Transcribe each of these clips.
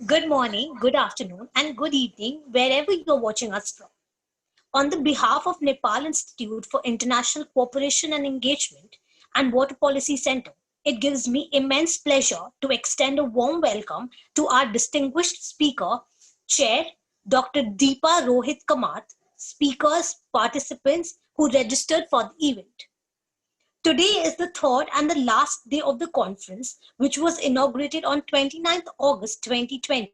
Good morning, good afternoon, and good evening, wherever you're watching us from. On the behalf of Nepal Institute for International Cooperation and Engagement and Water Policy Center, it gives me immense pleasure to extend a warm welcome to our distinguished speaker, Chair Dr. Deepa Rohit Kamat, speakers, participants who registered for the event. Today is the third and the last day of the conference, which was inaugurated on 29th August 2020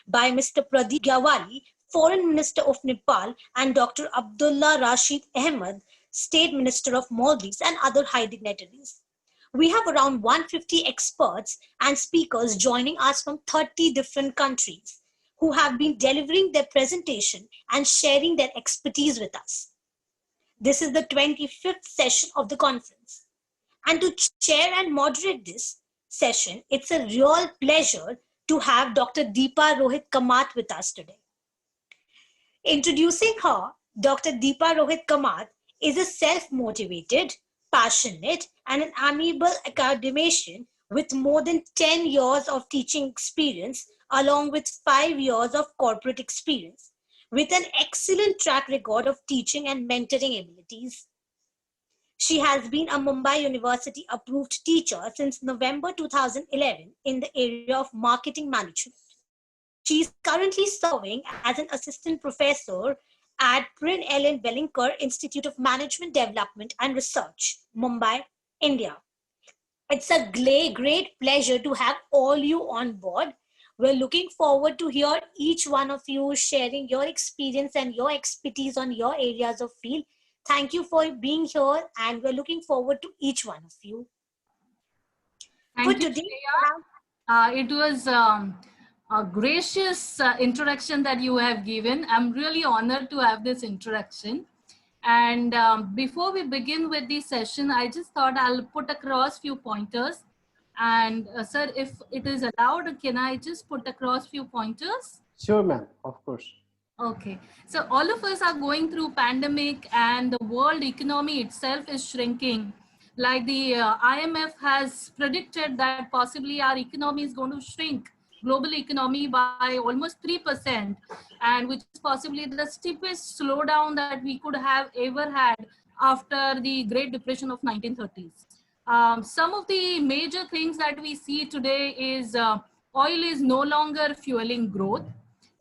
by Mr. Pradeep Gyawali, Foreign Minister of Nepal, and Dr. Abdullah Rashid Ahmed, State Minister of Maldives, and other high dignitaries. We have around 150 experts and speakers joining us from 30 different countries who have been delivering their presentation and sharing their expertise with us. This is the 25th session of the conference. And to chair and moderate this session, it's a real pleasure to have Dr. Deepa Rohit Kamat with us today. Introducing her, Dr. Deepa Rohit Kamat is a self-motivated, passionate, and an amiable academician with more than 10 years of teaching experience, along with 5 years of corporate experience, with an excellent track record of teaching and mentoring abilities. She has been a Mumbai University approved teacher since November 2011 in the area of marketing management. She is currently serving as an assistant professor at Prin Ellen Welingkar Institute of Management Development and Research, Mumbai, India. It's a great pleasure to have all you on board. We're looking forward to hear each one of you sharing your experience and your expertise on your areas of field. Thank you for being here, and we're looking forward to each one of you. Thank you, Shreya. It was a gracious introduction that you have given. I'm really honored to have this introduction. And before we begin with the session, I just thought I'll put across few pointers. And sir, if it is allowed, can I just put across few pointers? Sure, ma'am, of course. Okay, so all of us are going through pandemic and the world economy itself is shrinking. Like the IMF has predicted that possibly our economy is going to shrink, global economy by almost 3%, and which is possibly the steepest slowdown that we could have ever had after the Great Depression of 1930s. Some of the major things that we see today is oil is no longer fueling growth.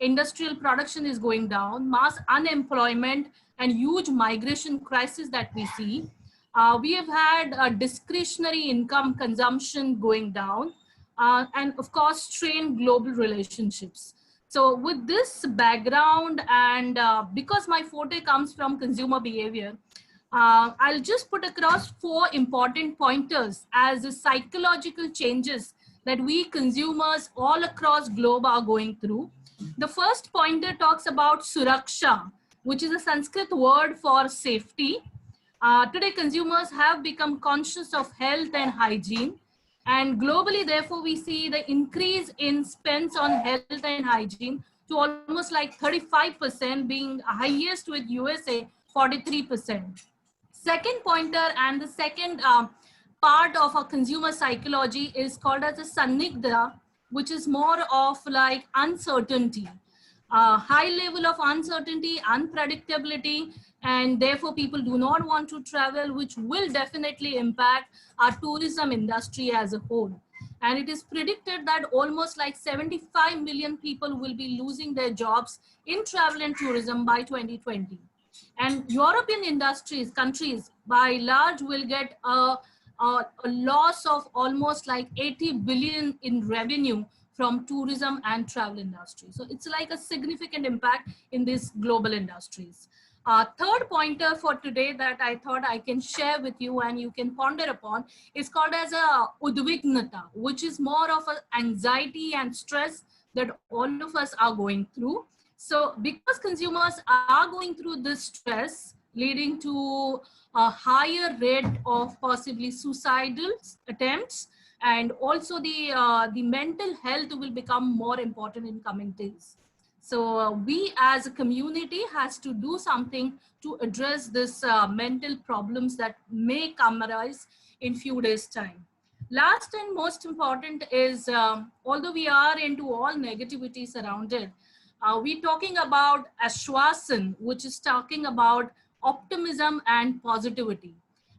Industrial production is going down, mass unemployment and huge migration crisis that we see. We have had a discretionary income consumption going down, and of course, strained global relationships. So with this background, and because my forte comes from consumer behavior, I'll just put across 4 important pointers as the psychological changes that we consumers all across globe are going through. The first pointer talks about suraksha, which is a Sanskrit word for safety. Today, consumers have become conscious of health and hygiene. And globally, therefore, we see the increase in spends on health and hygiene to almost like 35%, being highest with USA, 43%. Second pointer and the second part of our consumer psychology is called as a sannigdha, which is more of like uncertainty, high level of uncertainty, unpredictability, and therefore people do not want to travel, which will definitely impact our tourism industry as a whole. And it is predicted that almost like 75 million people will be losing their jobs in travel and tourism by 2020. And European industries, countries by large will get a loss of almost like 80 billion in revenue from tourism and travel industry. So it's like a significant impact in these global industries. Third pointer for today that I thought I can share with you and you can ponder upon is called as a udvignata, which is more of an anxiety and stress that all of us are going through. So because consumers are going through this stress, leading to a higher rate of possibly suicidal attempts, and also the mental health will become more important in coming days. So we as a community has to do something to address this mental problems that may come arise in few days time. Last and most important is, although we are into all negativity surrounded, we're talking about Ashwasan, which is talking about optimism and positivity.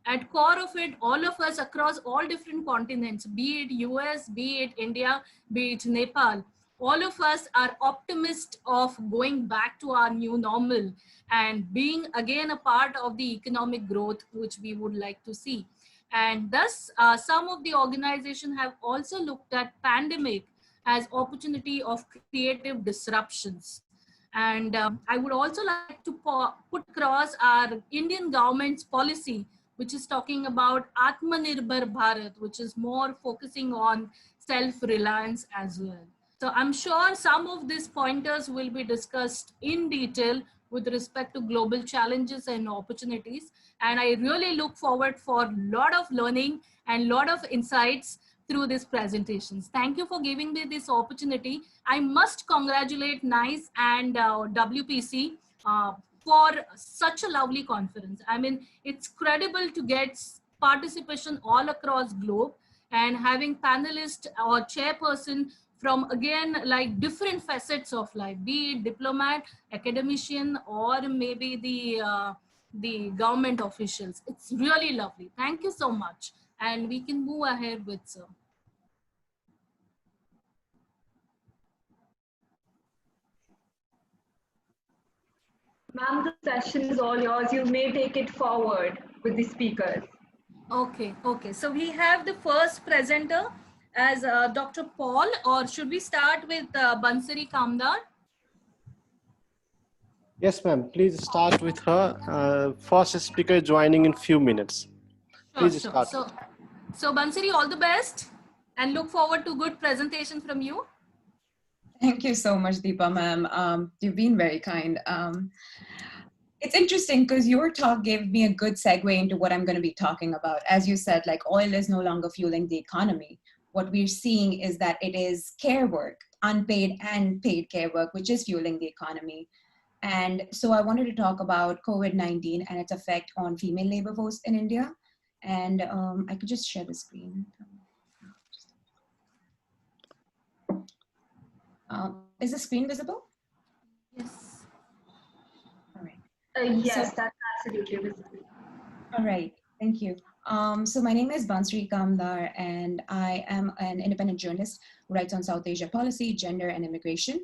At core of it, all of us across all different continents, be it US, be it India, be it Nepal, all of us are optimists of going back to our new normal and being again a part of the economic growth which we would like to see. And thus, some of the organizations have also looked at pandemic as opportunity of creative disruptions. And I would also like to put across our Indian government's policy, which is talking about Atmanirbhar Bharat, which is more focusing on self-reliance as well. So I'm sure some of these pointers will be discussed in detail with respect to global challenges and opportunities. And I really look forward for a lot of learning and a lot of insights through these presentations. Thank you for giving me this opportunity. I must congratulate NICE and WPC for such a lovely conference. I mean, it's credible to get participation all across globe and having panelists or chairperson from again like different facets of life, be it diplomat, academician, or maybe the government officials. It's really lovely. Thank you so much. And we can move ahead with sir. Ma'am, the session is all yours. You may take it forward with the speakers. Okay, okay. So we have the first presenter as Dr. Paul, or should we start with Bansari Kamdar? Yes, ma'am. Please start with her. First speaker joining in few minutes. Please start. So Bansari, all the best and look forward to good presentation from you. Thank you so much, Deepa, ma'am. You've been very kind. It's interesting because your talk gave me a good segue into what I'm going to be talking about. As you said, like oil is no longer fueling the economy. What we're seeing is that it is care work, unpaid and paid care work, which is fueling the economy. And so I wanted to talk about COVID-19 and its effect on female labor force in India. And I could just share the screen. Is the screen visible? Yes. All right. Yes, so, that's absolutely visible. All right, thank you. So my name is Bansari Kamdar, and I am an independent journalist who writes on South Asia policy, gender, and immigration.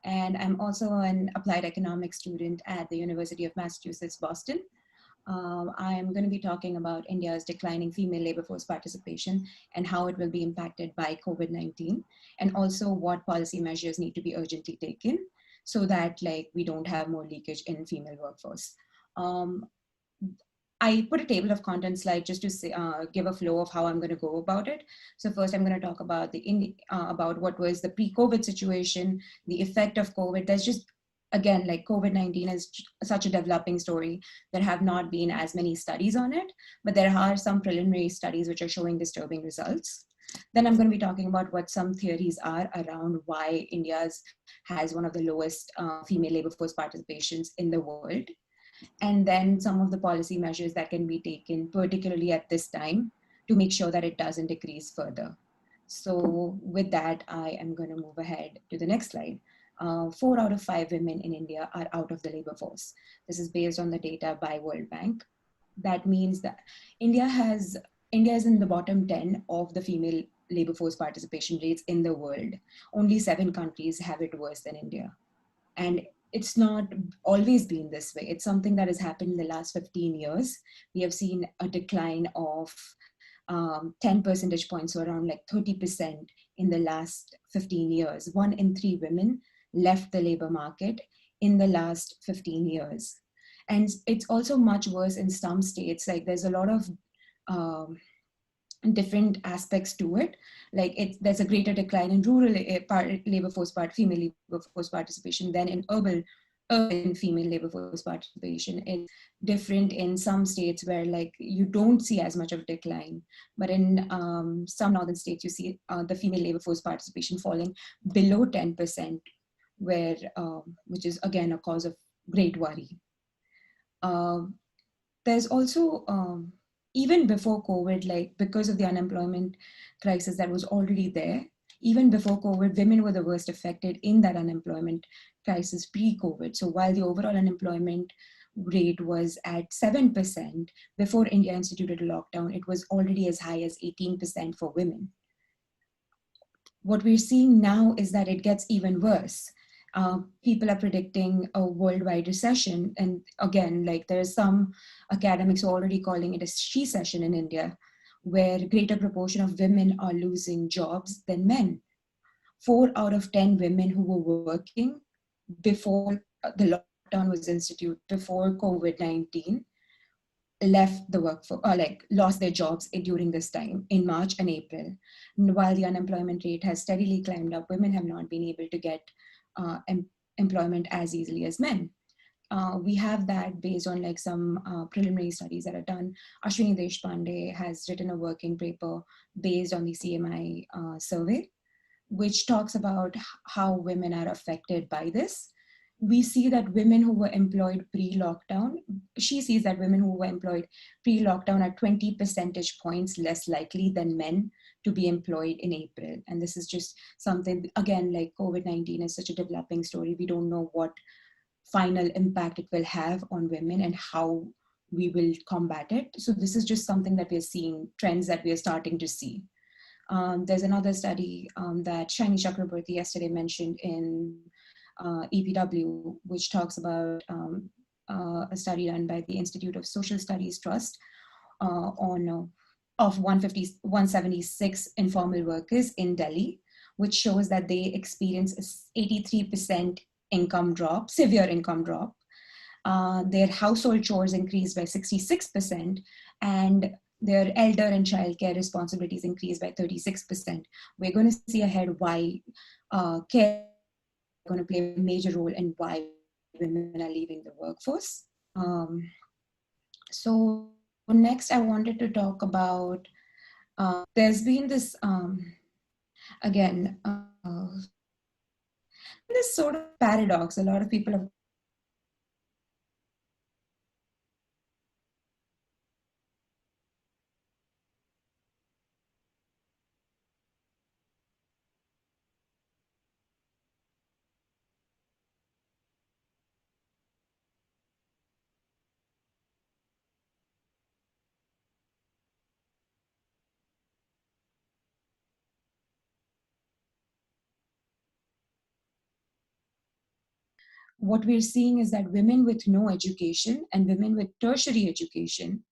And I'm also an applied economics student at the University of Massachusetts, Boston. I'm going to be talking about India's declining female labor force participation and how it will be impacted by COVID-19, and also what policy measures need to be urgently taken so that like we don't have more leakage in female workforce. I put a table of contents slide just to say, give a flow of how I'm going to go about it. So first, I'm going to talk about about what was the pre-COVID situation, the effect of COVID. There's just, again, like COVID-19 is such a developing story. There have not been as many studies on it, but there are some preliminary studies which are showing disturbing results. Then I'm going to be talking about what some theories are around why India has one of the lowest female labor force participations in the world. And then some of the policy measures that can be taken, particularly at this time, to make sure that it doesn't decrease further. So with that, I am going to move ahead to the next slide. 4 out of 5 women in India are out of the labor force. This is based on the data by World Bank. That means that India is in the bottom 10 of the female labor force participation rates in the world. Only 7 countries have it worse than India. And it's not always been this way. It's something that has happened in the last 15 years. We have seen a decline of 10 percentage points, so around like 30% in the last 15 years. 1 in 3 women left the labor market in the last 15 years. And it's also much worse in some states. Like there's a lot of different aspects to it. Like there's a greater decline in rural labor force female labor force participation than in urban female labor force participation. It's different in some states where like you don't see as much of a decline, but in some northern states you see the female labor force participation falling below 10%, where which is again a cause of great worry. There's also even before COVID, like because of the unemployment crisis that was already there, even before COVID, women were the worst affected in that unemployment crisis pre-COVID. So while the overall unemployment rate was at 7%, before India instituted a lockdown, it was already as high as 18% for women. What we're seeing now is that it gets even worse. People are predicting a worldwide recession. And again, like there's some academics who are already calling it a she-cession in India, where greater proportion of women are losing jobs than men. 4 out of 10 women who were working before the lockdown was instituted, before COVID-19, left the workforce, or like lost their jobs during this time in March and April. And while the unemployment rate has steadily climbed up, women have not been able to get employment as easily as men. We have that based on like some preliminary studies that are done. Ashwini Deshpande has written a working paper based on the CMI survey, which talks about how women are affected by this. We see that women who were employed pre-lockdown, she sees that women who were employed pre-lockdown are 20 percentage points less likely than men to be employed in April. And this is just something, again, like COVID-19 is such a developing story. We don't know what final impact it will have on women and how we will combat it. So this is just something that we're seeing, trends that we're starting to see. There's another study that Shani Chakraborty yesterday mentioned in EPW, which talks about a study done by the Institute of Social Studies Trust of 176 informal workers in Delhi, which shows that they experience an 83% income drop, severe income drop. Their household chores increased by 66%, and their elder and childcare responsibilities increased by 36%. We're going to see ahead why care is going to play a major role in why women are leaving the workforce. So next, I wanted to talk about, there's been this, again, this sort of paradox. A lot of people have what we're seeing is that women with no education and women with tertiary education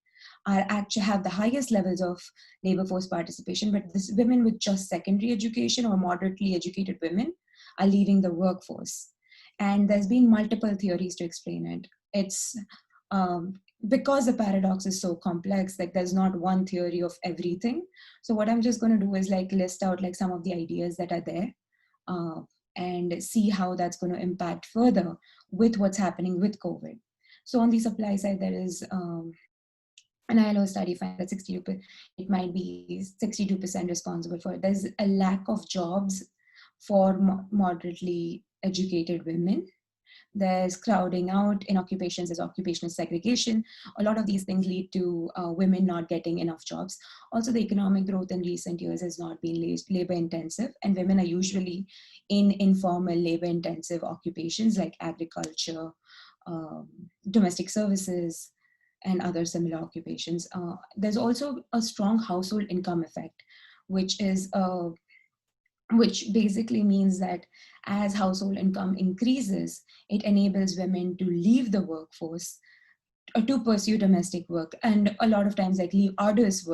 are actually have the highest levels of labor force participation, but this women with just secondary education or moderately educated women are leaving the workforce. And there's been multiple theories to explain it. It's because the paradox is so complex, like there's not one theory of everything. So what I'm just going to do is like list out like some of the ideas that are there. And see how that's going to impact further with what's happening with COVID. So on the supply side, there is an ILO study found that 62%, it might be 62% responsible for it. There's a lack of jobs for moderately educated women. There's crowding out in occupations, there's occupational segregation. A lot of these things lead to women not getting enough jobs. Also, the economic growth in recent years has not been labor intensive, and women are usually in informal labor intensive occupations like agriculture, domestic services, and other similar occupations. There's also a strong household income effect, which basically means that as household income increases, it enables women to leave the workforce to pursue domestic work, and a lot of times like leave arduous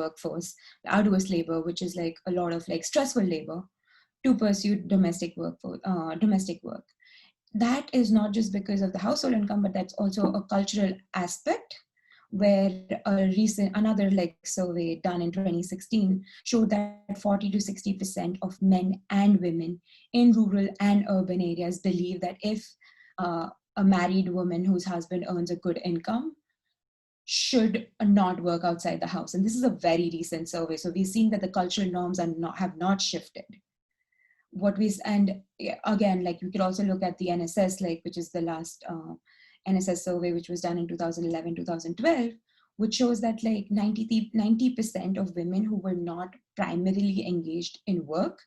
labor, which is like a lot of like stressful labor, to pursue domestic work. That is not just because of the household income, but that's also a cultural aspect, where another like survey done in 2016 showed that 40 to 60% of men and women in rural and urban areas believe that if a married woman whose husband earns a good income should not work outside the house. And this is a very recent survey. So we're seeing that the cultural norms have not shifted. And again, like we could also look at the NSS, like which is the last NSS survey, which was done in 2011, 2012, which shows that like 90% of women who were not primarily engaged in work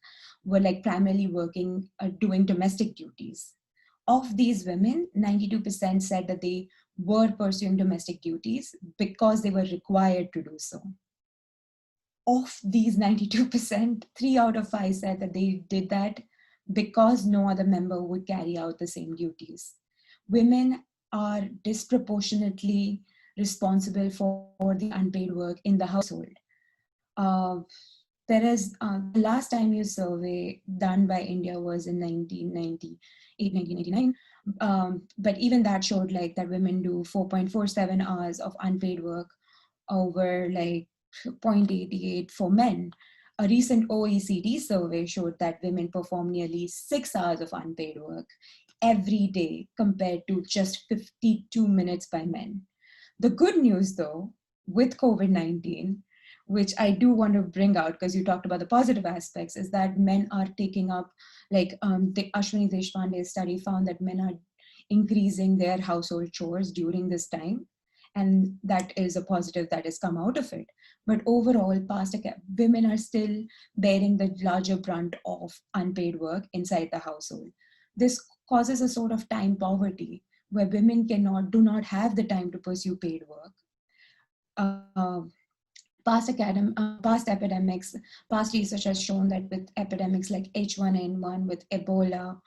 were like primarily working, doing domestic duties. Of these women, 92% said that they were pursuing domestic duties because they were required to do so. Of these 92%, 3 out of 5 said that they did that because no other member would carry out the same duties. Women are disproportionately responsible for the unpaid work in the household. There is the last time use survey done by India was in 1998, 1999. But even that showed like that women do 4.47 hours of unpaid work over like 0.88 for men. A recent OECD survey showed that women perform nearly 6 hours of unpaid work every day compared to just 52 minutes by men. The good news though, with COVID-19, which I do want to bring out because you talked about the positive aspects, is that men are taking up, like the Ashwini Deshpande's study found that men are increasing their household chores during this time. And that is a positive that has come out of it. But overall, women are still bearing the larger brunt of unpaid work inside the household. This causes a sort of time poverty where women do not have the time to pursue paid work. Past epidemics, past research has shown that with epidemics like H1N1, with Ebola,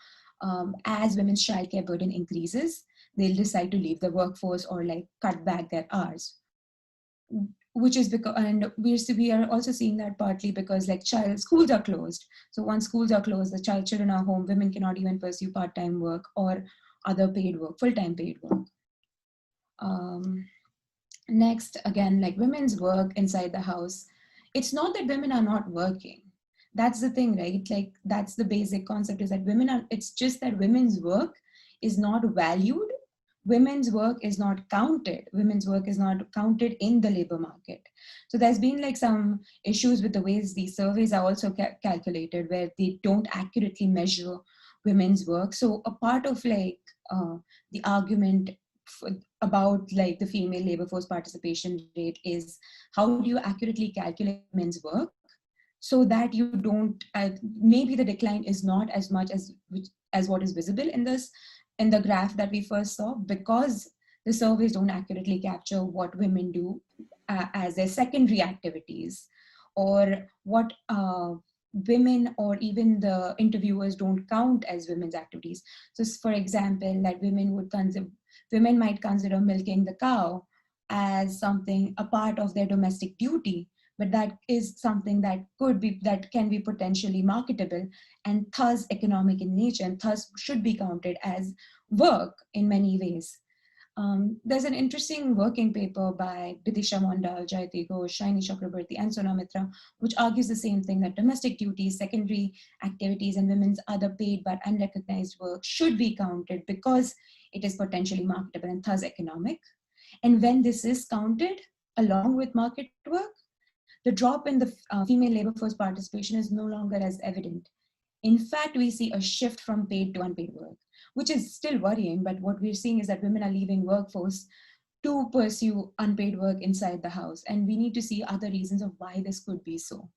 as women's childcare burden increases, they'll decide to leave the workforce or like cut back their hours. Which is because, and we are also seeing that partly because like schools are closed. So once schools are closed, the children are home, women cannot even pursue part-time work or other paid work, full-time paid work. Next, again, like women's work inside the house, it's not that women are not working. That's the thing, right? Like that's the basic concept, is that it's just that women's work is not valued. Women's work is not counted. Women's work is not counted in the labor market. So there's been like some issues with the ways these surveys are also calculated, where they don't accurately measure women's work. So a part of like the argument about like the female labor force participation rate is, how do you accurately calculate women's work so that you don't, maybe the decline is not as much as what is visible in the graph that we first saw, because the surveys don't accurately capture what women do as their secondary activities, or what women or even the interviewers don't count as women's activities. So for example, that women might consider milking the cow as something, a part of their domestic duty, but that is something that can be potentially marketable and thus economic in nature, and thus should be counted as work in many ways. There's an interesting working paper by Bidisha Mondal, Jayati Ghosh, Shaini Chakrabarti, and Sona Mitra, which argues the same thing, that domestic duties, secondary activities, and women's other paid but unrecognized work should be counted because it is potentially marketable and thus economic. And when this is counted along with market work, the drop in the female labor force participation is no longer as evident. In fact, we see a shift from paid to unpaid work, which is still worrying, but what we're seeing is that women are leaving workforce to pursue unpaid work inside the house. And we need to see other reasons of why this could be so.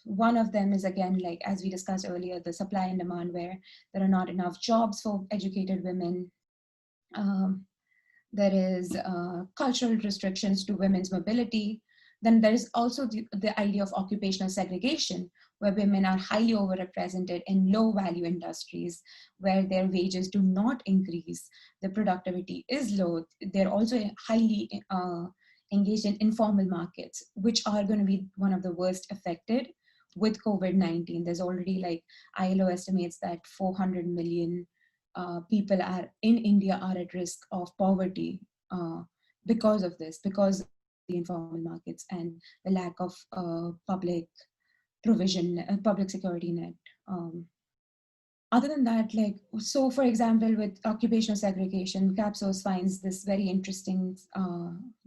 One of them is, again, like as we discussed earlier, the supply and demand, where there are not enough jobs for educated women. There is cultural restrictions to women's mobility. Then there is also the idea of occupational segregation, where women are highly overrepresented in low-value industries, where their wages do not increase, the productivity is low. They're also highly engaged in informal markets, which are going to be one of the worst affected with COVID-19. There's already, like, ILO estimates that 400 million people in India are at risk of poverty because of this, because the informal markets and the lack of public provision, public security net. Other than that, like, so for example, with occupational segregation, CAPSOS finds this very interesting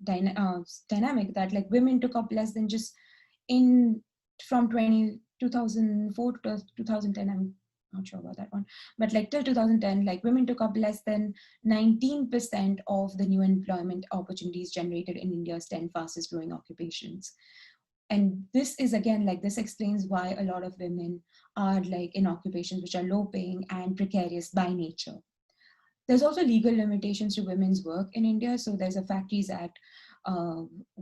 dynamic that, like, women took up less than just from 2004 to 2010, not sure about that one, but like till 2010, like women took up less than 19% of the new employment opportunities generated in India's 10 fastest growing occupations. And this is again, like this explains why a lot of women are like in occupations which are low paying and precarious by nature. There's also legal limitations to women's work in India. So there's a Factories Act,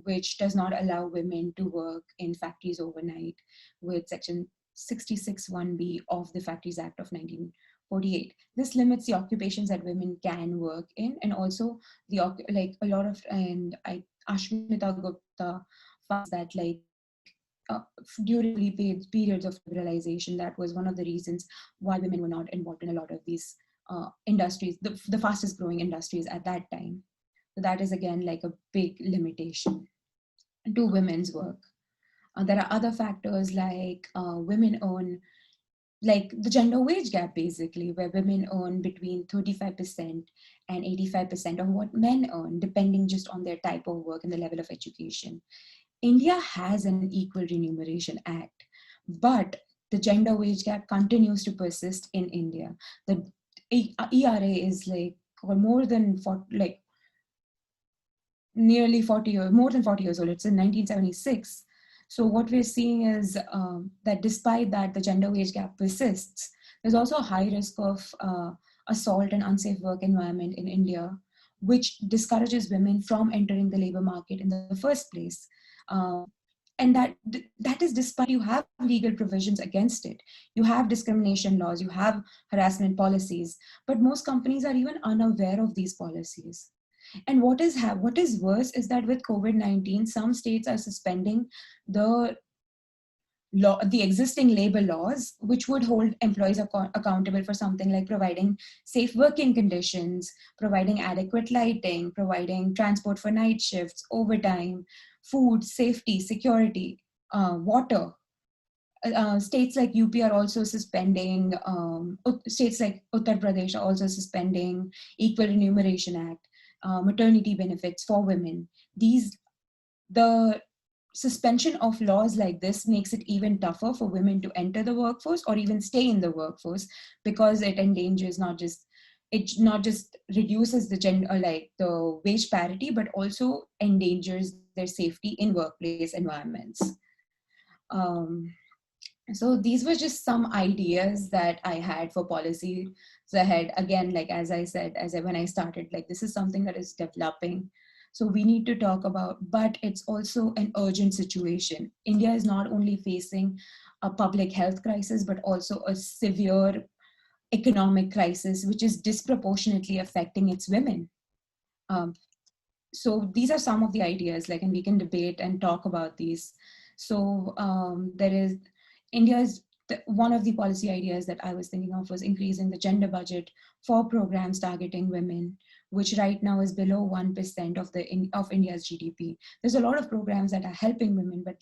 which does not allow women to work in factories overnight, with section 66(1)(b) of the Factories Act of 1948. This limits the occupations that women can work in, and also the like a lot of, and Ashmita Gupta finds that like during periods of liberalization, that was one of the reasons why women were not involved in a lot of these industries, the fastest growing industries at that time. So that is again like a big limitation to women's work. There are other factors like women earn, like the gender wage gap basically, where women earn between 35% and 85% of what men earn, depending just on their type of work and the level of education. India has an Equal Remuneration Act, but the gender wage gap continues to persist in India. The ERA is like more than 40, like nearly 40 years, more than 40 years old. It's in 1976. So what we're seeing is that despite that the gender wage gap persists, there's also a high risk of assault and unsafe work environment in India, which discourages women from entering the labor market in the first place. And that is despite you have legal provisions against it. You have discrimination laws, you have harassment policies, but most companies are even unaware of these policies. And what is worse is that with COVID-19, some states are suspending the existing labor laws, which would hold employees accountable for something like providing safe working conditions, providing adequate lighting, providing transport for night shifts, overtime, food, safety, security, water. States like UP are also suspending, states like Uttar Pradesh are also suspending Equal Remuneration Act, maternity benefits for women. The suspension of laws like this makes it even tougher for women to enter the workforce or even stay in the workforce, because it endangers it not just reduces the gender, like the wage parity, but also endangers their safety in workplace environments. So these were just some ideas that I had for policy ahead. Again, like as I said, when I started, like this is something that is developing. So we need to talk about, but it's also an urgent situation. India is not only facing a public health crisis, but also a severe economic crisis, which is disproportionately affecting its women. So these are some of the ideas, like, and we can debate and talk about these. So one of the policy ideas that I was thinking of was increasing the gender budget for programs targeting women, which right now is below 1% of India's GDP. There's a lot of programs that are helping women, but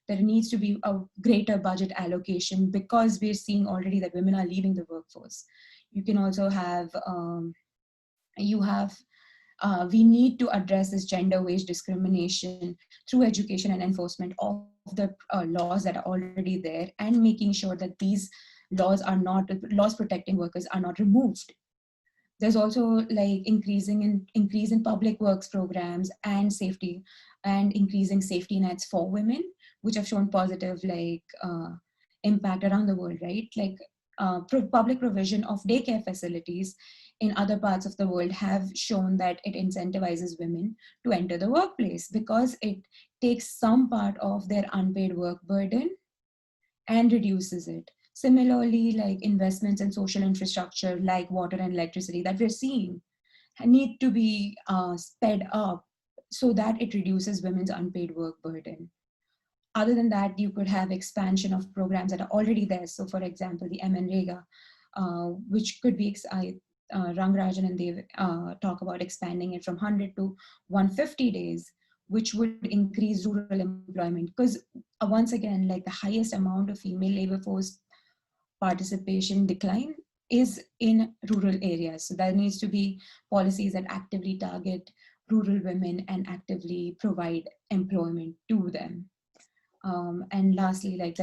there needs to be a greater budget allocation, because we're seeing already that women are leaving the workforce. You can also have, we need to address this gender wage discrimination through education and enforcement of the laws that are already there, and making sure that these laws protecting workers are not removed. There's also like increase in public works programs and safety, and increasing safety nets for women, which have shown positive impact around the world, right? Like public provision of daycare facilities in other parts of the world have shown that it incentivizes women to enter the workplace, because it takes some part of their unpaid work burden and reduces it. Similarly, like investments in social infrastructure like water and electricity that we're seeing need to be sped up so that it reduces women's unpaid work burden. Other than that, you could have expansion of programs that are already there. So for example, the MNREGA, which could be, Rangarajan and Dev talk about expanding it from 100 to 150 days, which would increase rural employment. Because once again, like the highest amount of female labor force participation decline is in rural areas. So there needs to be policies that actively target rural women and actively provide employment to them. And lastly, like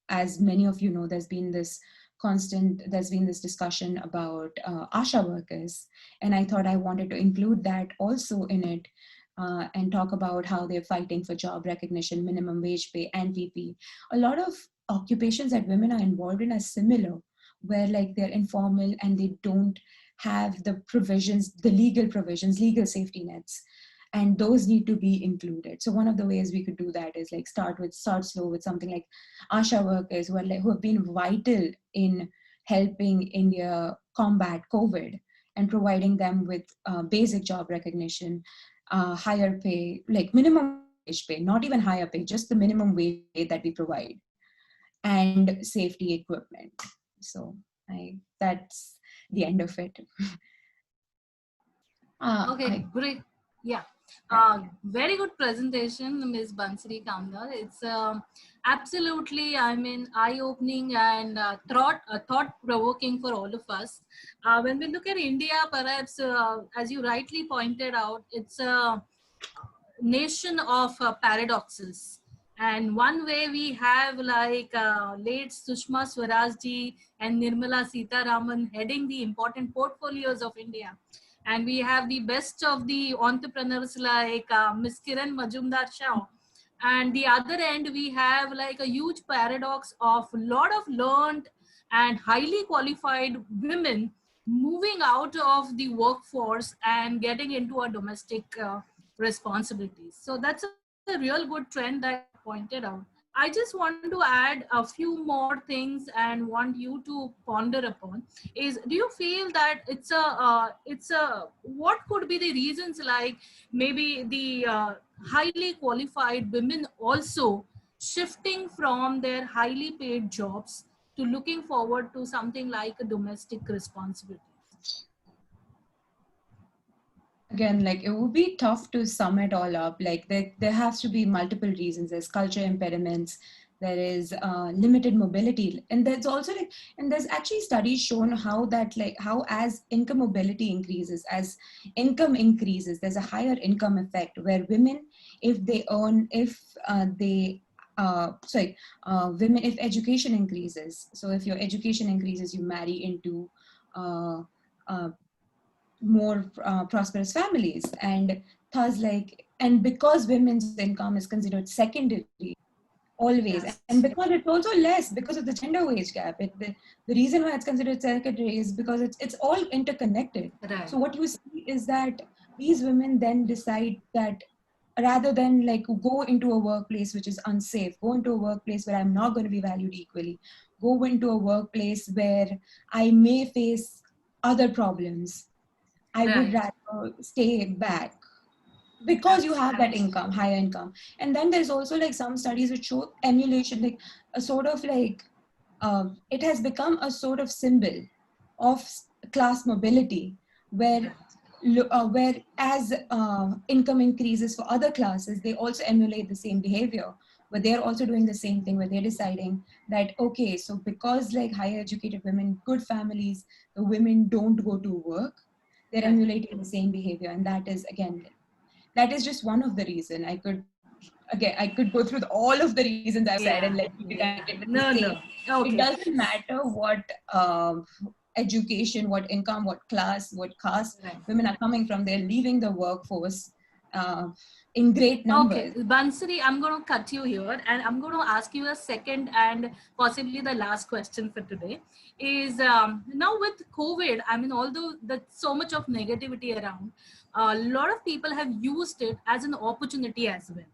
as many of you know, there's been this there's been this discussion about ASHA workers, and I thought I wanted to include that also in it, and talk about how they're fighting for job recognition, minimum wage pay, and VP. A lot of occupations that women are involved in are similar, where like they're informal and they don't have the provisions, the legal provisions, legal safety nets, and those need to be included. So one of the ways we could do that is like start slow with something like ASHA workers who have been vital in helping India combat COVID and providing them with basic job recognition, higher pay, like minimum wage pay, not even higher pay, just the minimum wage pay that we provide, and safety equipment. So that's the end of it. Okay, great. Yeah. Very good presentation, Ms. Bansari Kamdar. It's absolutely, I mean, eye-opening and thought-provoking for all of us. When we look at India, perhaps, as you rightly pointed out, it's a nation of paradoxes. And one way we have like late Sushma Swaraj ji and Nirmala Sitaraman heading the important portfolios of India. And we have the best of the entrepreneurs like Ms. Kiran Majumdar-Shaw. And the other end, we have like a huge paradox of a lot of learned and highly qualified women moving out of the workforce and getting into a domestic responsibilities. So that's a real good trend that you pointed out. I just want to add a few more things and want you to ponder upon is, do you feel that it's a what could be the reasons, like maybe the highly qualified women also shifting from their highly paid jobs to looking forward to something like a domestic responsibilities? Again, like it would be tough to sum it all up. Like there has to be multiple reasons. There's culture impediments, there is limited mobility, and there's also like, and there's actually studies shown how that like how as income mobility increases, as income increases, there's a higher income effect where women, if they earn, if women, if education increases, so if your education increases, you marry into more prosperous families, and thus like, and because women's income is considered secondary always, Yes. and because it's also less because of the gender wage gap, the reason why it's considered secondary is because it's all interconnected. Right. So what you see is that these women then decide that rather than like go into a workplace which is unsafe, go into a workplace where I'm not going to be valued equally, go into a workplace where I may face other problems, I would rather stay back because you have that income, higher income. And then there's also like some studies which show emulation, like a sort of like, it has become a sort of symbol of class mobility, where as income increases for other classes, they also emulate the same behavior, but they're also doing the same thing where they're deciding that, okay, so because like higher educated women, good families, the women don't go to work, they're emulating the same behavior. And that is, again, that is just one of the reasons. I could go through all of the reasons I've said and let you connect it with the same. Okay. It doesn't matter what education, what income, what class, what caste women are coming from. They're leaving the workforce in great numbers. Okay, Bansari, I'm going to cut you here and I'm going to ask you a second and possibly the last question for today is, now with COVID, I mean, although there's so much of negativity around, a lot of people have used it as an opportunity as well.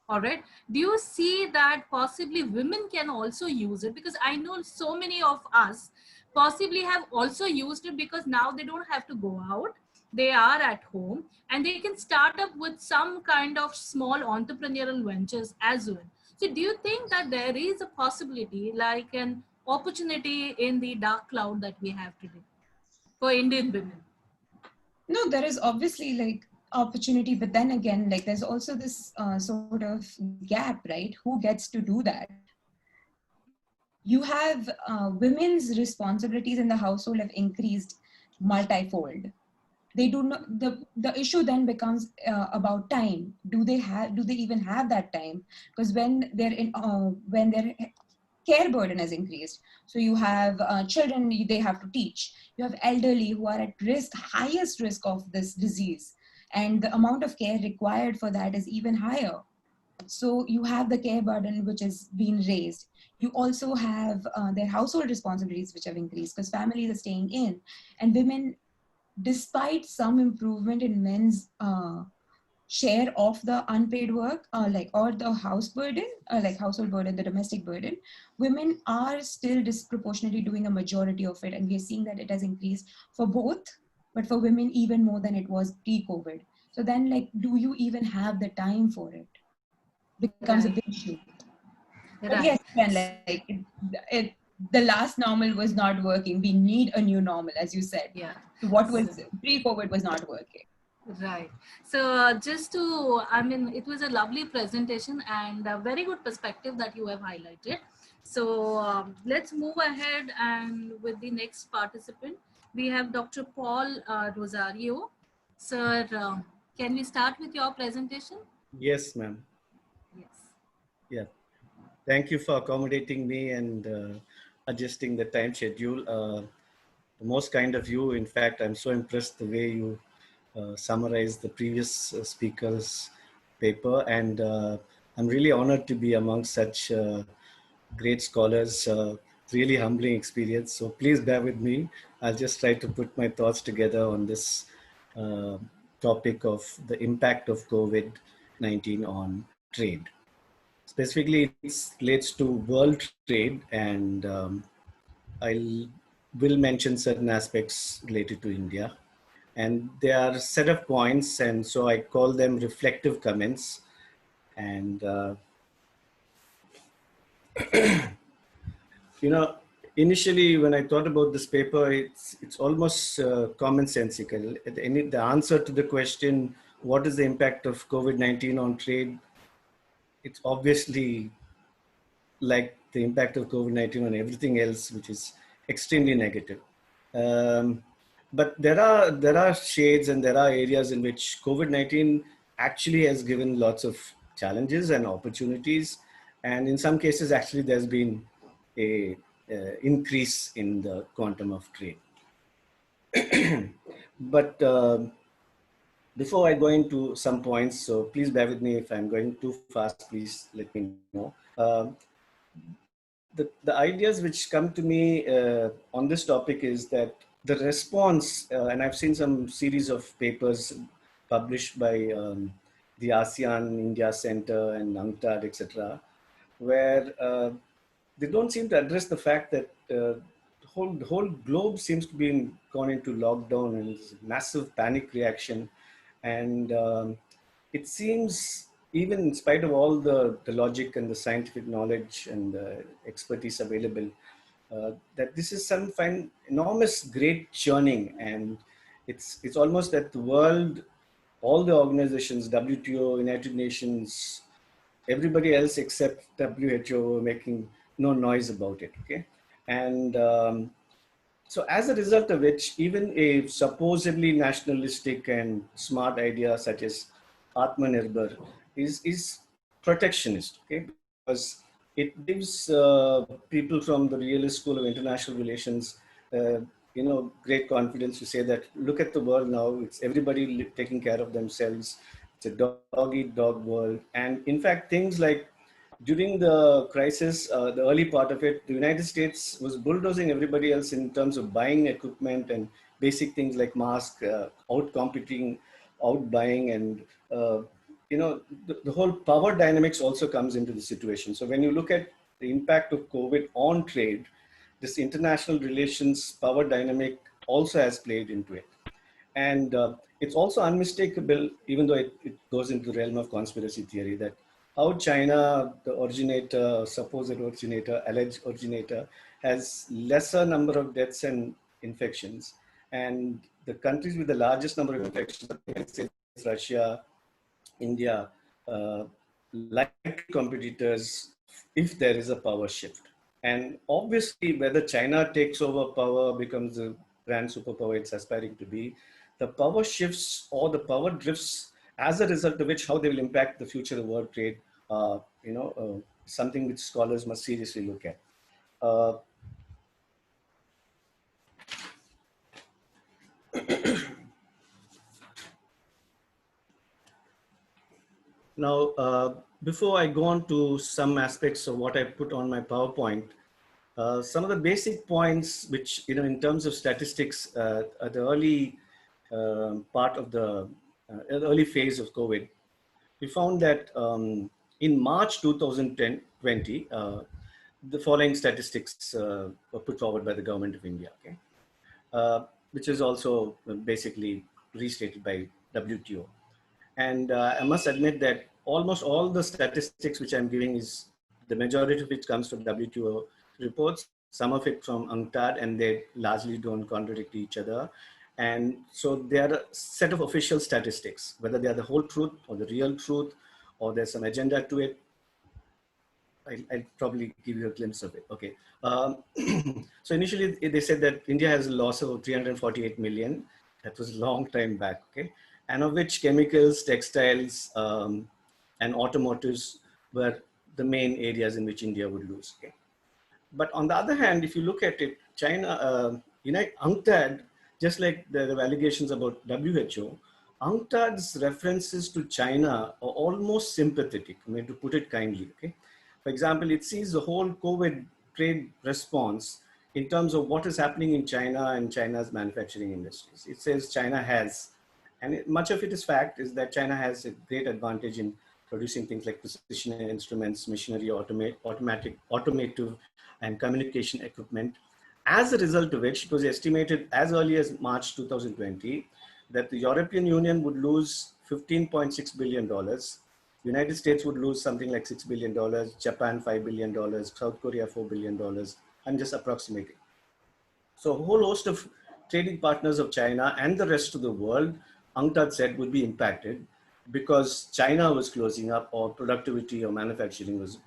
All right. Do you see that possibly women can also use it? Because I know so many of us possibly have also used it because now they don't have to go out. They are at home and they can start up with some kind of small entrepreneurial ventures as well. So do you think that there is a possibility, like an opportunity in the dark cloud that we have today for Indian women? No, there is obviously like opportunity, but then again, like there's also this sort of gap, right? Who gets to do that? You have women's responsibilities in the household have increased multifold. They do not, the issue then becomes about time. Do they even have that time? Because when they're care burden has increased. So you have children, they have to teach. You have elderly who are at risk, highest risk of this disease. And the amount of care required for that is even higher. So you have the care burden which has been raised. You also have their household responsibilities which have increased because families are staying in. And women, despite some improvement in men's share of the unpaid work, or the house burden, like household burden, the domestic burden, women are still disproportionately doing a majority of it. And we are seeing that it has increased for both, but for women even more than it was pre-COVID. So then, like, do you even have the time for it? Becomes a big Right. issue. But yes, Right. again, like the last normal was not working. We need a new normal, as you said. Yeah. So what So, was pre-COVID was not working. right. So just to, I mean, it was a lovely presentation and a very good perspective that you have highlighted. So let's move ahead and with the next participant, we have Dr. Paul Rosario. Sir, can we start with your presentation? Yes, ma'am. Yes. Yeah. Thank you for accommodating me and adjusting the time schedule. The most kind of you. In fact, I'm so impressed the way you summarized the previous speaker's paper, and I'm really honored to be among such great scholars. Really humbling experience. So please bear with me. I'll just try to put my thoughts together on this uh, topic of the impact of COVID-19 on trade. Specifically, it relates to world trade, and I will mention certain aspects related to India. And there are a set of points, and so I call them reflective comments. And you know, initially when I thought about this paper, it's almost commonsensical. The answer to the question, "What is the impact of COVID-19 on trade?" It's obviously like the impact of COVID-19 on everything else, which is extremely negative. But there are shades and there are areas in which COVID-19 actually has given lots of challenges and opportunities, and in some cases, actually, there's been a increase in the quantum of trade. But before I go into some points, so please bear with me if I'm going too fast. Please let me know. The ideas which come to me on this topic is that the response, and I've seen some series of papers published by the ASEAN India Center and UNCTAD, etc., where they don't seem to address the fact that the whole globe seems to be gone into lockdown and massive panic reaction. And it seems, even in spite of all the logic and the scientific knowledge and the expertise available, that this is some enormous great churning. And it's almost that the world, all the organizations, WTO, United Nations, everybody else except WHO making no noise about it. Okay. And so as a result of which, even a supposedly nationalistic and smart idea such as Atmanirbhar is protectionist, okay? Because it gives people from the realist school of international relations, great confidence to say that, look at the world now, it's everybody taking care of themselves. It's a dog-eat-dog world. And in fact, things like during the crisis, the early part of it, the United States was bulldozing everybody else in terms of buying equipment and basic things like masks, out-competing, out-buying, and the whole power dynamics also comes into the situation. So when you look at the impact of COVID on trade, this international relations power dynamic also has played into it. And it's also unmistakable, even though it goes into the realm of conspiracy theory, that how China, the originator, supposed originator, alleged originator, has lesser number of deaths and infections. And the countries with the largest number of infections, the United States, Russia, India, like competitors if there is a power shift. And obviously, whether China takes over power, becomes the grand superpower it's aspiring to be, the power shifts or the power drifts, as a result of which how they will impact the future of world trade, something which scholars must seriously look at. Uh, Now, before I go on to some aspects of what I put on my PowerPoint, some of the basic points which, in terms of statistics at the early part of the early phase of COVID, we found that in March 2020, the following statistics were put forward by the government of India, okay? Which is also basically restated by WTO. And I must admit that almost all the statistics which I'm giving is the majority of which comes from WTO reports, some of it from UNCTAD, and they largely don't contradict each other. And so they are a set of official statistics, whether they are the whole truth or the real truth, or there's some agenda to it. I'll probably give you a glimpse of it. Okay. So initially they said that India has a loss of 348 million. That was a long time back. Okay. And of which chemicals, textiles, and automotives were the main areas in which India would lose. Okay. But on the other hand, if you look at it, China, UNCTAD, just like the allegations about WHO, UNCTAD's references to China are almost sympathetic, I mean, to put it kindly. Okay. For example, it sees the whole COVID trade response in terms of what is happening in China and China's manufacturing industries. It says China has, and much of it is fact, is that China has a great advantage in producing things like precision instruments, machinery, automotive, and communication equipment. As a result of which, it was estimated as early as March 2020 that the European Union would lose $15.6 billion. United States would lose something like $6 billion, Japan $5 billion, South Korea $4 billion. I'm just approximating. So a whole host of trading partners of China and the rest of the world, UNCTAD said, would be impacted because China was closing up, or productivity or manufacturing was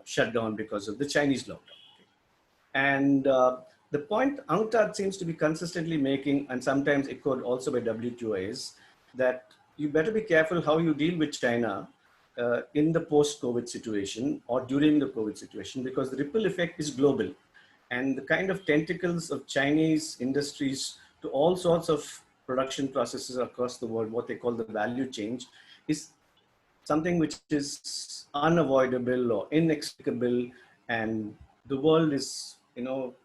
shut down because of the Chinese lockdown. And the point UNCTAD seems to be consistently making, and sometimes echoed also by WTO, is that you better be careful how you deal with China in the post-COVID situation or during the COVID situation, because the ripple effect is global. And the kind of tentacles of Chinese industries to all sorts of production processes across the world, what they call the value chain, is something which is unavoidable or inexplicable, and the world is,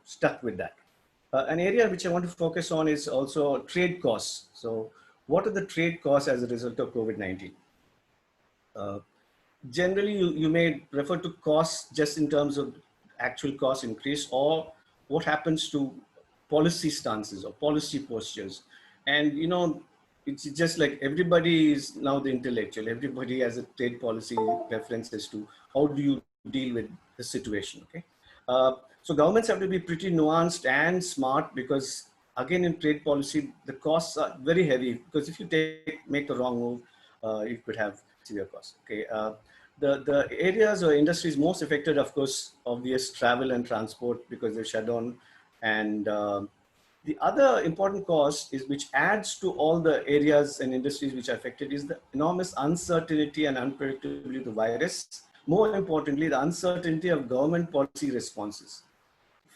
stuck with that. An area which I want to focus on is also trade costs. So what are the trade costs as a result of COVID-19? Generally, you may refer to costs just in terms of actual cost increase, or what happens to policy stances or policy postures. And, it's just like everybody is now the intellectual. Everybody has a trade policy references to how do you deal with the situation, okay? So governments have to be pretty nuanced and smart, because again, in trade policy, the costs are very heavy, because if you make the wrong move, you could have severe costs, okay? The areas or industries most affected, of course, obvious travel and transport, because they're shut down. And the other important cost is, which adds to all the areas and industries which are affected, is the enormous uncertainty and unpredictability of the virus. More importantly, the uncertainty of government policy responses.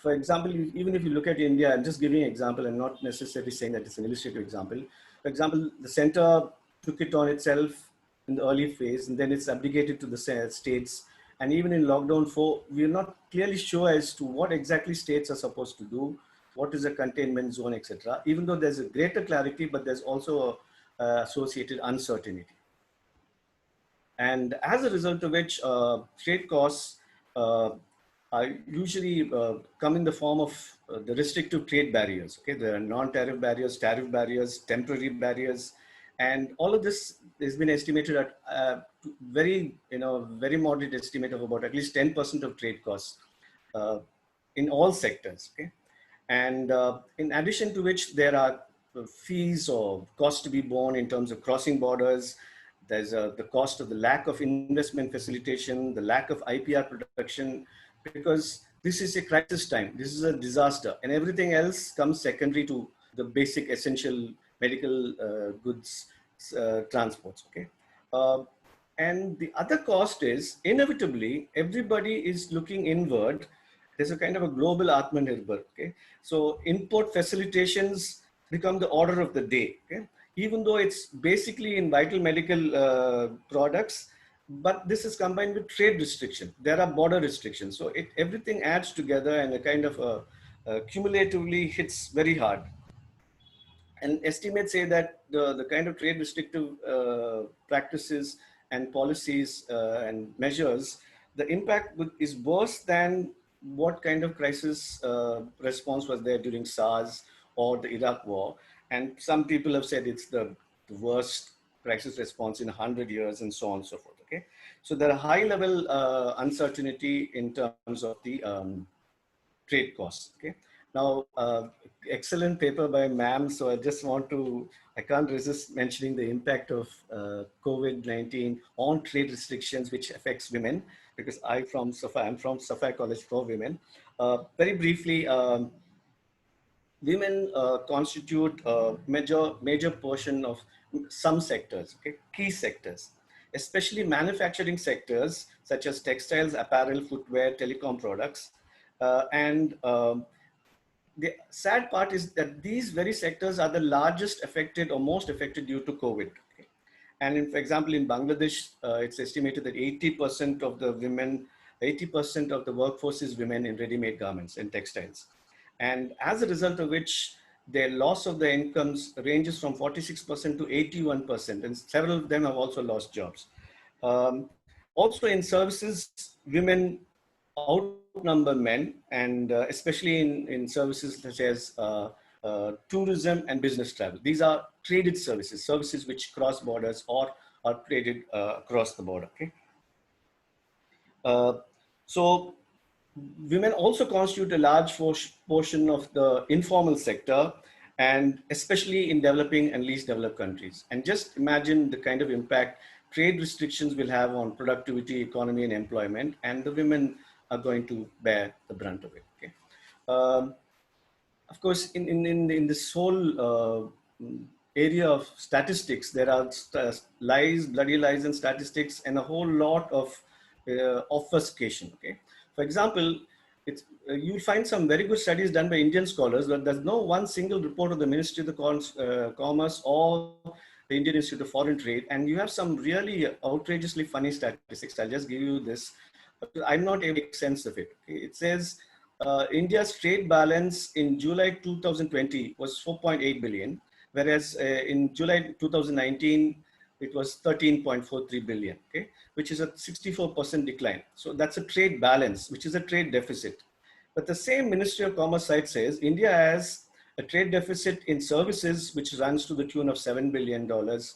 For example, even if you look at India, I'm just giving an example and not necessarily saying that it's an illustrative example. For example, the center took it on itself in the early phase, and then it's abdicated to the states. And even in lockdown 4, we're not clearly sure as to what exactly states are supposed to do, what is a containment zone, etc. Even though there's a greater clarity, but there's also associated uncertainty. And as a result of which, trade costs usually come in the form of the restrictive trade barriers. Okay, there are non-tariff barriers, tariff barriers, temporary barriers, and all of this has been estimated at very moderate estimate of about at least 10% of trade costs in all sectors. Okay, and in addition to which, there are fees or costs to be borne in terms of crossing borders. There's the cost of the lack of investment facilitation, the lack of IPR protection, because this is a crisis time, this is a disaster, and everything else comes secondary to the basic essential medical goods transports, okay? And the other cost is, inevitably, everybody is looking inward There's a kind of a global Atmanirbhar. Okay, so import facilitations become the order of the day. Okay, even though it's basically in vital medical products, but this is combined with trade restriction. There are border restrictions, so everything adds together and a kind of cumulatively hits very hard. And estimates say that the kind of trade restrictive practices and policies and measures, the impact is worse than what kind of crisis response was there during SARS or the Iraq war. And some people have said it's the worst crisis response in 100 years and so on and so forth. Okay, so there are high level uncertainty in terms of the trade costs. Okay, now excellent paper by ma'am. So I just want to, I can't resist mentioning the impact of COVID-19 on trade restrictions, which affects women, because I'm from Sapphire College for Women. Very briefly, women constitute a major portion of some sectors, okay, key sectors, especially manufacturing sectors such as textiles, apparel, footwear, telecom products, and the sad part is that these very sectors are the largest affected or most affected due to COVID. Okay? And in, for example, in Bangladesh, it's estimated that 80% of the women, 80% of the workforce is women in ready-made garments and textiles. And as a result of which, their loss of their incomes ranges from 46% to 81%, and several of them have also lost jobs. Also in services, women outnumber men, and especially in services such as tourism and business travel. These are traded services, services which cross borders or are traded across the border. Okay. So women also constitute a large portion of the informal sector, and especially in developing and least developed countries. And just imagine the kind of impact trade restrictions will have on productivity, economy, and employment, and the women are going to bear the brunt of it. Okay. Of course, in this whole area of statistics, there are lies, bloody lies, and statistics, and a whole lot of obfuscation. Okay. For example, you'll find some very good studies done by Indian scholars, but there's no one single report of the Ministry of the Commerce or the Indian Institute of Foreign Trade, and you have some really outrageously funny statistics. I'll just give you this. I'm not able to make sense of it. Okay? It says India's trade balance in July 2020 was 4.8 billion, whereas in July 2019, it was 13.43 billion, okay, which is a 64% decline. So that's a trade balance, which is a trade deficit. But the same Ministry of Commerce site says India has a trade deficit in services, which runs to the tune of $7 billion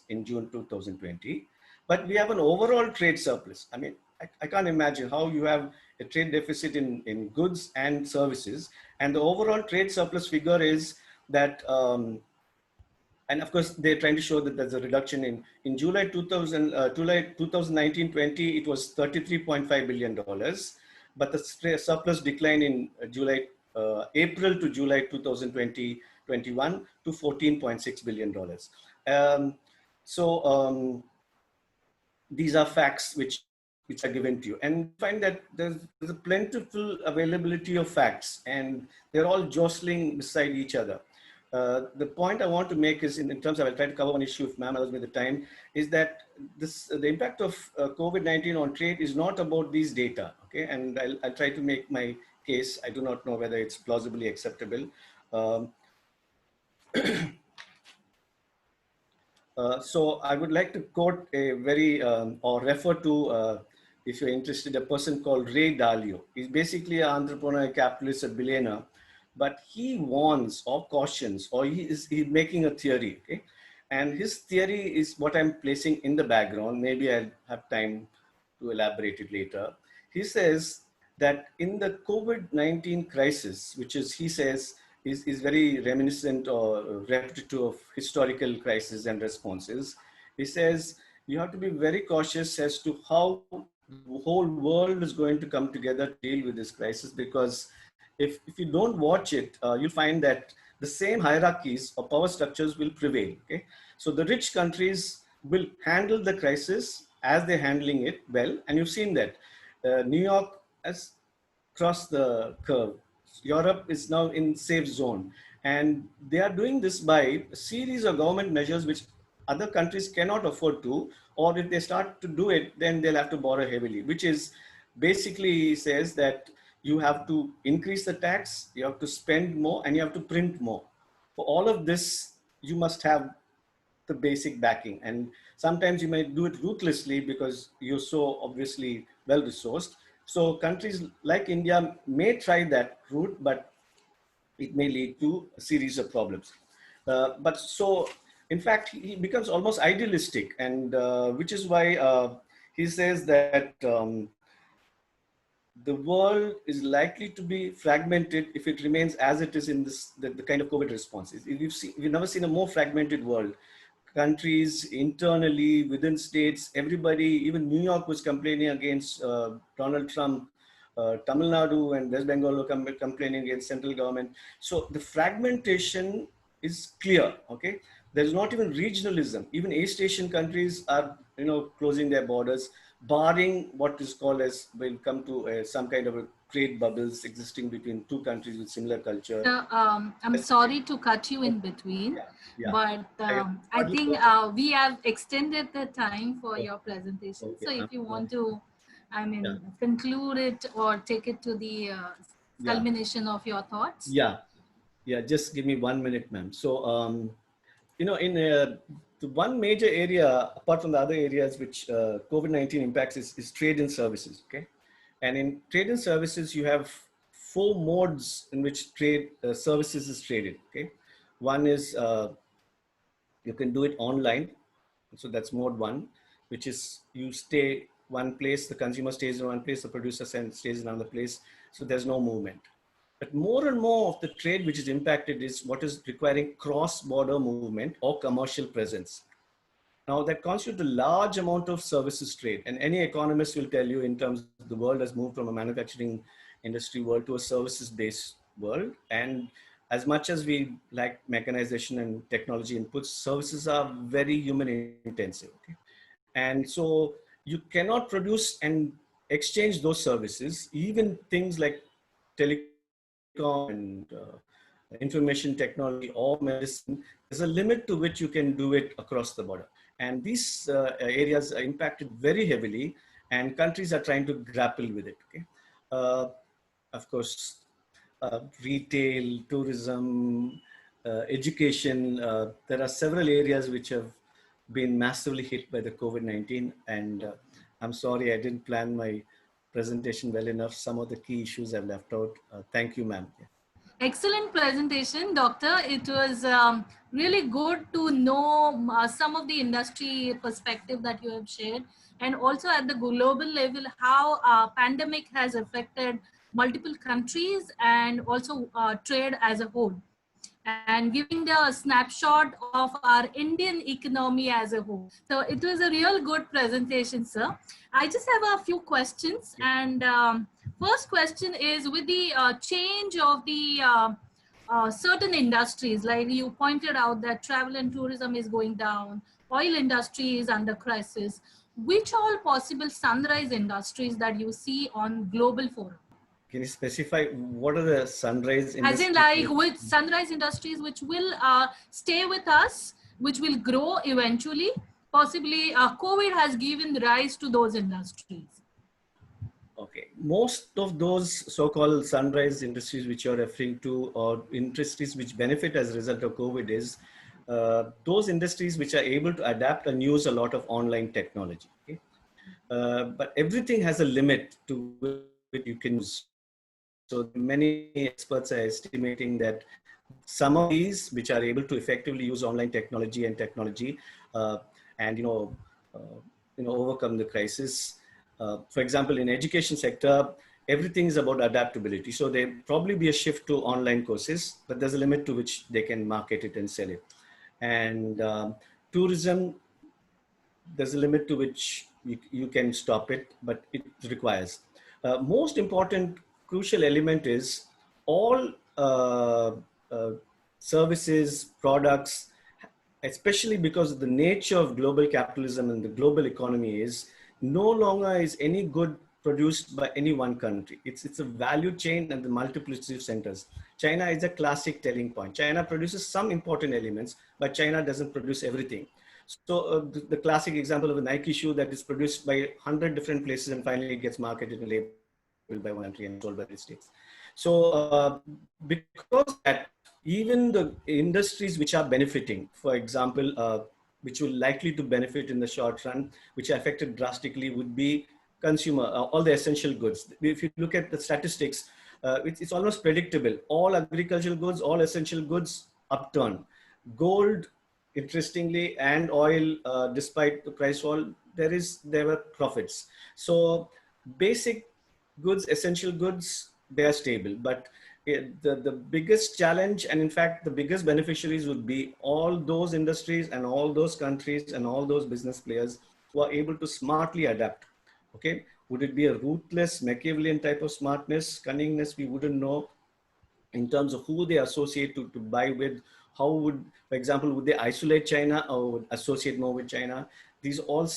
in June 2020. But we have an overall trade surplus. I mean, I can't imagine how you have a trade deficit in goods and services. And the overall trade surplus figure is that, and of course, they're trying to show that there's a reduction in July 2019-20, it was $33.5 billion. But the surplus declined in April to July 2020-21 to $14.6 billion. These are facts which are given to you, and find that there's a plentiful availability of facts, and they're all jostling beside each other. The point I want to make is, in terms of, I'll try to cover one issue if ma'am allows me the time, is that the impact of COVID-19 on trade is not about these data, okay? And I'll try to make my case. I do not know whether it's plausibly acceptable. So I would like to quote a very, or refer to, if you're interested, a person called Ray Dalio. He's basically an entrepreneur, a capitalist, a billionaire, but he warns or cautions, or he's making a theory, okay? And his theory is what I'm placing in the background. Maybe I'll have time to elaborate it later. He says that in the COVID-19 crisis, which is, he says, is very reminiscent or repetitive of historical crises and responses. He says, you have to be very cautious as to how the whole world is going to come together to deal with this crisis, because if you don't watch it, you'll find that the same hierarchies or power structures will prevail. Okay, so the rich countries will handle the crisis as they're handling it well, and you've seen that New York has crossed the curve. Europe is now in safe zone, and they are doing this by a series of government measures which other countries cannot afford to, or if they start to do it, then they'll have to borrow heavily, which is basically says that you have to increase the tax, you have to spend more, and you have to print more. For all of this, you must have the basic backing, and sometimes you may do it ruthlessly because you're so obviously well resourced. So countries like India may try that route, but it may lead to a series of problems. But so, in fact, he becomes almost idealistic, and which is why he says that the world is likely to be fragmented if it remains as it is in this the kind of COVID responses. We've never seen a more fragmented world. Countries internally, within states, everybody, even New York was complaining against Donald Trump. Tamil Nadu and West Bengal were complaining against central government. So the fragmentation is clear. Okay, there's not even regionalism. Even East Asian countries are, closing their borders, barring what is called as, will come to some kind of a trade bubbles existing between two countries with similar culture. I'm sorry to cut you in between, but I think we have extended the time for your presentation. Okay. So if you want to, conclude it or take it to the culmination of your thoughts. Yeah, just give me 1 minute, ma'am. So, in the one major area, apart from the other areas which COVID-19 impacts is trade and services, okay? And in trade and services, you have 4 modes in which trade services is traded, okay? One is you can do it online. So that's mode 1, which is you stay one place, the consumer stays in one place, the producer stays in another place. So there's no movement. But more and more of the trade which is impacted is what is requiring cross-border movement or commercial presence. Now that constitutes a large amount of services trade, and any economist will tell you in terms of the world has moved from a manufacturing industry world to a services-based world. And as much as we like mechanization and technology inputs, services are very human intensive. Okay? And so you cannot produce and exchange those services, even things like telecom and information technology or medicine. There's a limit to which you can do it across the border. And these areas are impacted very heavily, and countries are trying to grapple with it. Okay? Of course, retail, tourism, education, there are several areas which have been massively hit by the COVID-19. And I'm sorry, I didn't plan my presentation well enough. Some of the key issues I've left out. Thank you, ma'am. Excellent presentation, Doctor. It was really good to know some of the industry perspective that you have shared, and also at the global level, how pandemic has affected multiple countries and also trade as a whole, and giving the snapshot of our Indian economy as a whole. So it was a real good presentation, sir. I just have a few questions, and first question is with the change of the certain industries, like you pointed out that travel and tourism is going down, oil industry is under crisis. Which all possible sunrise industries that you see on global forum? Can you specify what are the sunrise industries? As in, like, which sunrise industries which will stay with us, which will grow eventually? Possibly COVID has given rise to those industries. Okay, most of those so-called sunrise industries which you're referring to, or industries which benefit as a result of COVID, is those industries which are able to adapt and use a lot of online technology. Okay? But everything has a limit to which you can use. So many experts are estimating that some of these which are able to effectively use online technology and overcome the crisis. For example, in education sector, everything is about adaptability. So there probably be a shift to online courses, but there's a limit to which they can market it and sell it. And tourism, there's a limit to which you can stop it, but it requires. Most important crucial element is all services, products, especially because of the nature of global capitalism and the global economy, is no longer is any good produced by any one country. It's a value chain and the multiplicity of centers. China is a classic telling point. China produces some important elements, but China doesn't produce everything. So the classic example of a Nike shoe that is produced by 100 different places and finally it gets marketed and labeled by one country and sold by the States. So because of that, even the industries which are benefiting, for example, which will likely to benefit in the short run, which are affected drastically, would be consumer, all the essential goods. If you look at the statistics, it's almost predictable. All agricultural goods, all essential goods upturn. Gold, interestingly, and oil, despite the price fall, there were profits. So basic goods, essential goods, they are stable. But the biggest challenge, and in fact, the biggest beneficiaries would be all those industries and all those countries and all those business players who are able to smartly adapt. Okay, would it be a ruthless Machiavellian type of smartness, cunningness? We wouldn't know. In terms of who they associate to buy with, how would, for example, would they isolate China or would associate more with China? These all,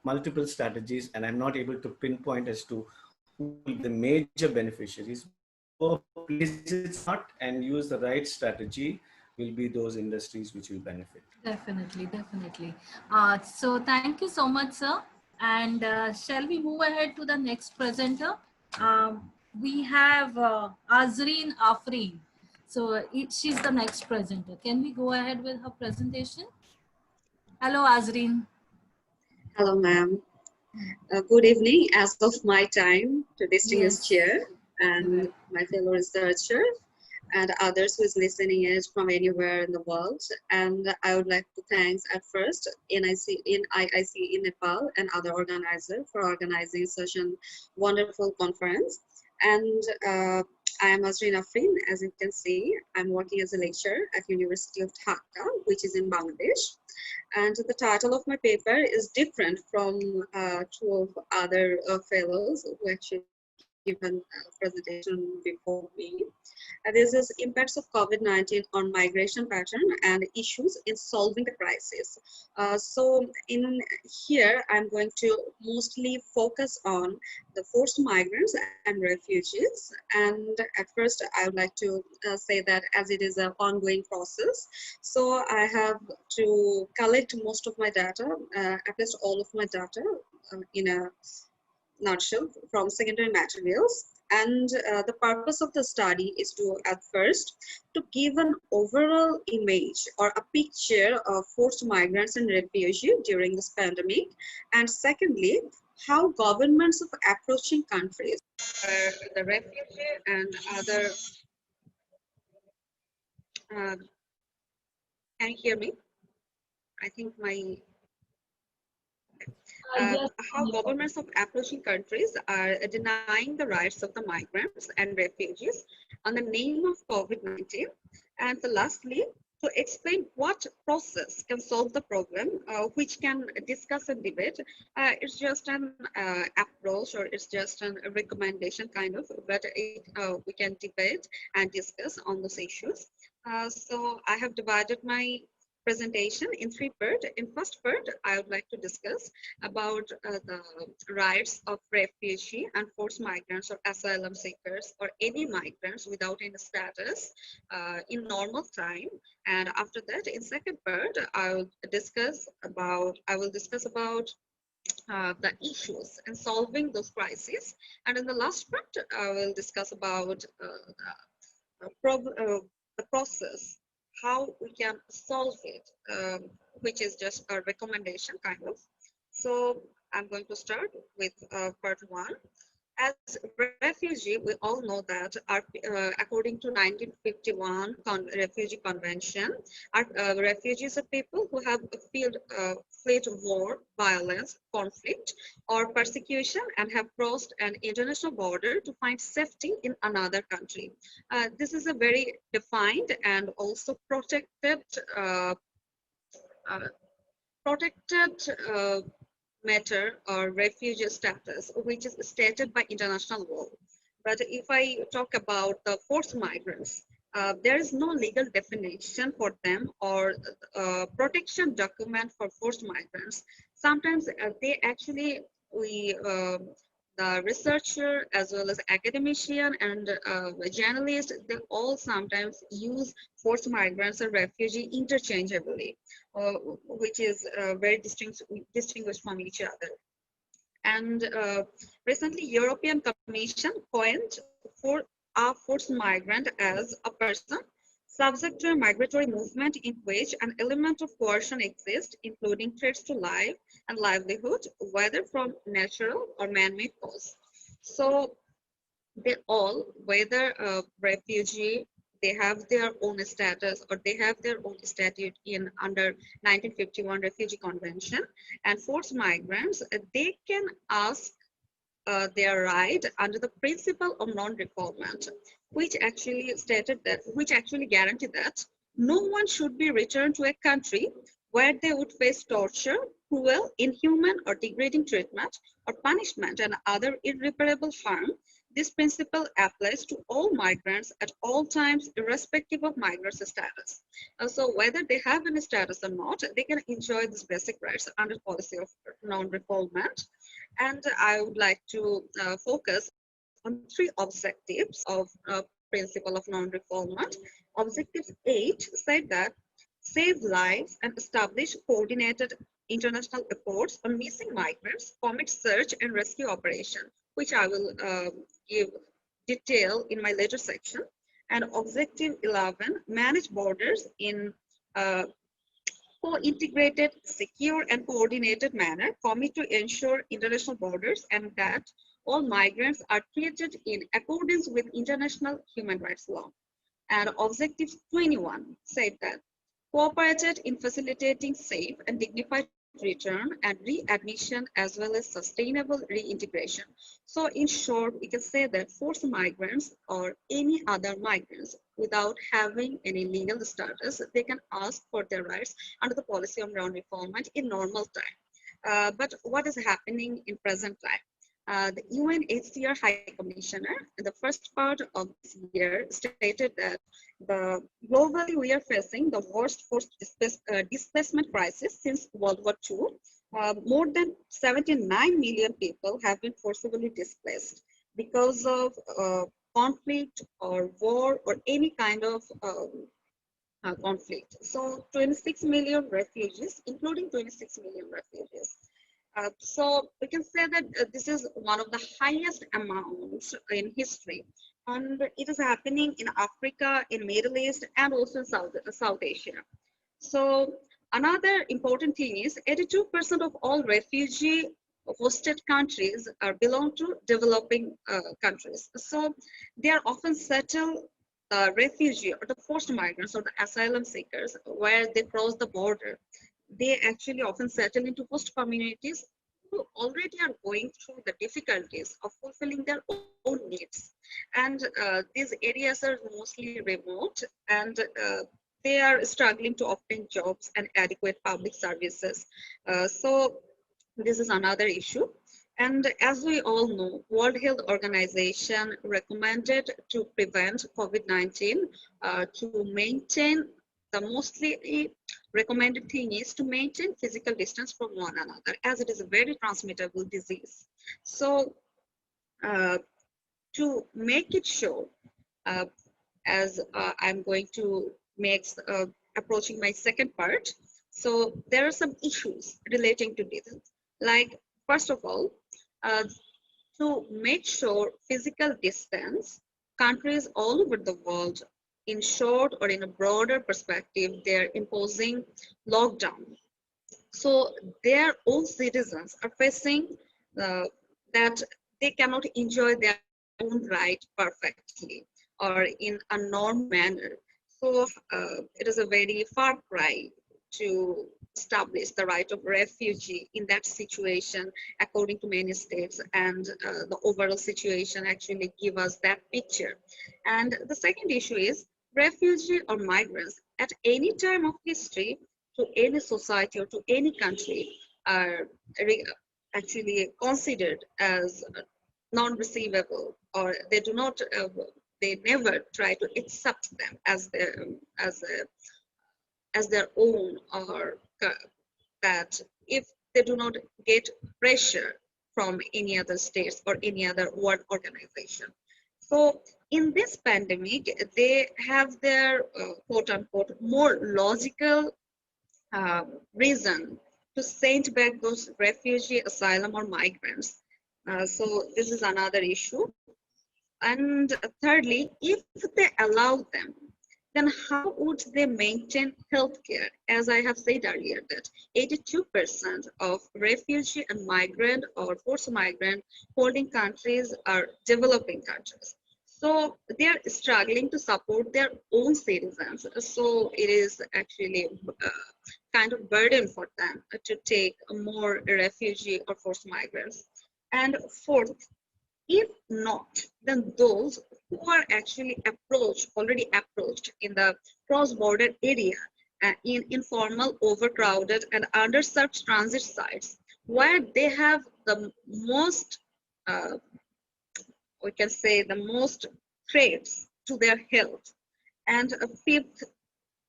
multiple strategies, and I'm not able to pinpoint as to who will be the major beneficiaries. Whoever plays it smart and use the right strategy will be those industries which will benefit. Definitely, definitely. So thank you so much, sir. And shall we move ahead to the next presenter? We have Azreen Afreen. So she's the next presenter. Can we go ahead with her presentation? Hello, Azreen. Hello, ma'am. Good evening as of my time to distinguished chair and my fellow researchers and others who is listening it from anywhere in the world. And I would like to thank at first IIC in Nepal and other organizers for organizing such a wonderful conference. And I am Azreen Afreen. As you can see, I'm working as a lecturer at University of Dhaka, which is in Bangladesh. And the title of my paper is different from two of other fellows who actually given a presentation before me. This is impacts of COVID-19 on migration pattern and issues in solving the crisis. So in here, I'm going to mostly focus on the forced migrants and refugees. And at first, I would like to say that as it is an ongoing process, so I have to collect most of my data, at least all of my data in a nutshell from secondary materials. And the purpose of the study is to, at first, to give an overall image or a picture of forced migrants and refugees during this pandemic. And secondly, how governments of approaching countries, the refugee and other, can you hear me? I think my how governments of approaching countries are denying the rights of the migrants and refugees on the name of COVID-19. And lastly, to explain what process can solve the problem, which can discuss and debate. It's just an approach or it's just a recommendation kind of, but we can debate and discuss on those issues. So I have divided my presentation in three parts. In first part, I would like to discuss about the rights of refugee and forced migrants or asylum seekers or any migrants without any status in normal time. And after that, in second part, I will discuss about the issues in solving those crises. And in the last part, I will discuss about the process, how we can solve it, which is just a recommendation kind of. So I'm going to start with part one. As refugee, we all know that according to 1951 Refugee Convention, refugees are people who have fled war, violence, conflict, or persecution and have crossed an international border to find safety in another country. This is a very defined and also protected matter or refugee status, which is stated by international law. But if I talk about the forced migrants, there is no legal definition for them or protection document for forced migrants. Sometimes they actually, the researcher as well as academician and journalist, they all sometimes use forced migrants or refugee interchangeably, which is very distinguished from each other. And recently, European Commission coined for a forced migrant as a person subject to a migratory movement in which an element of coercion exists, including threats to life and livelihood, whether from natural or man-made cause. So they all, whether a refugee, they have their own status or they have their own statute in under 1951 Refugee Convention, and forced migrants, they can ask their right under the principle of non-refoulement, which actually guarantee that no one should be returned to a country where they would face torture, cruel, inhuman, or degrading treatment, or punishment and other irreparable harm. This principle applies to all migrants at all times, irrespective of migrants' status. So whether they have any status or not, they can enjoy these basic rights under policy of non-refoulement. And I would like to focus on three objectives of principle of non-refoulement. Objective 8 said that save lives and establish coordinated international efforts on missing migrants, commit search and rescue operation, which I will give detail in my later section. And objective 11, manage borders in co-integrated, secure and coordinated manner, commit to ensure international borders and that all migrants are treated in accordance with international human rights law. And objective 21 said that cooperated in facilitating safe and dignified return and readmission as well as sustainable reintegration. So in short, we can say that forced migrants or any other migrants without having any legal status, they can ask for their rights under the policy of non-refoulement in normal time. But what is happening in present time? The UNHCR High Commissioner in the first part of this year stated that globally we are facing the worst forced displacement crisis since World War II. More than 79 million people have been forcibly displaced because of conflict or war or any kind of conflict. So 26 million refugees, including 26 million refugees. So we can say that this is one of the highest amounts in history, and it is happening in Africa, in Middle East, and also in South Asia. So another important thing is 82% of all refugee hosted countries belong to developing countries. So they are often settled refugee or the forced migrants or the asylum seekers where they cross the border. They actually often settle into host communities who already are going through the difficulties of fulfilling their own needs. And these areas are mostly remote and they are struggling to obtain jobs and adequate public services. So this is another issue. And as we all know, World Health Organization recommended to prevent COVID-19 to maintain the mostly recommended thing is to maintain physical distance from one another as it is a very transmittable disease. So to make it show, as I'm going to make approaching my second part. So there are some issues relating to this. Like, first of all, to make sure physical distance, countries all over the world, in short or in a broader perspective, they're imposing lockdown. So their own citizens are facing that they cannot enjoy their own right perfectly or in a normal manner. So it is a very far cry to establish the right of refugee in that situation according to many states, and the overall situation actually give us that picture. And the second issue is refugee or migrants at any time of history to any society or to any country are actually considered as non-receivable, or they do not they never try to accept them as their own, or that if they do not get pressure from any other states or any other world organization. So in this pandemic, they have their quote unquote more logical reason to send back those refugee, asylum, or migrants. So this is another issue. And thirdly, if they allow them, then how would they maintain healthcare? As I have said earlier, that 82% of refugee and migrant or forced migrant holding countries are developing countries. So they are struggling to support their own citizens. So it is actually kind of burden for them to take more refugee or forced migrants. And fourth, if not, then those who are actually already approached in the cross-border area, in informal, overcrowded, and underserved transit sites, where they have the most, we can say, the most threats to their health. And a fifth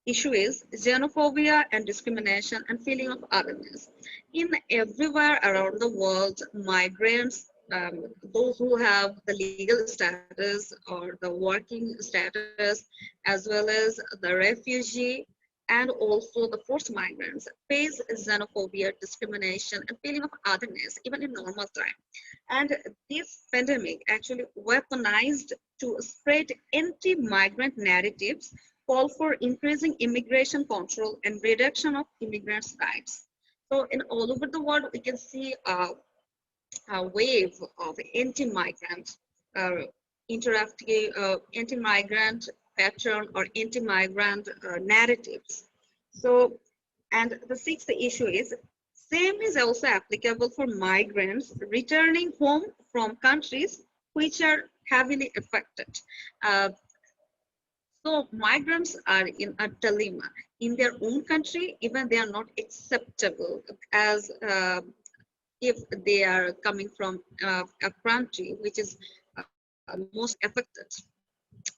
issue is xenophobia and discrimination and feeling of otherness. In everywhere around the world, migrants, those who have the legal status or the working status, as well as the refugee and also the forced migrants, face xenophobia, discrimination, and feeling of otherness, even in normal time. And this pandemic actually weaponized to spread anti-migrant narratives, call for increasing immigration control and reduction of immigrants' rights. So in all over the world, we can see a wave of anti-migrant anti-migrant pattern or anti-migrant narratives. So, and the sixth issue is same is also applicable for migrants returning home from countries which are heavily affected. So migrants are in a dilemma. In their own country, even they are not acceptable as if they are coming from a country which is most affected.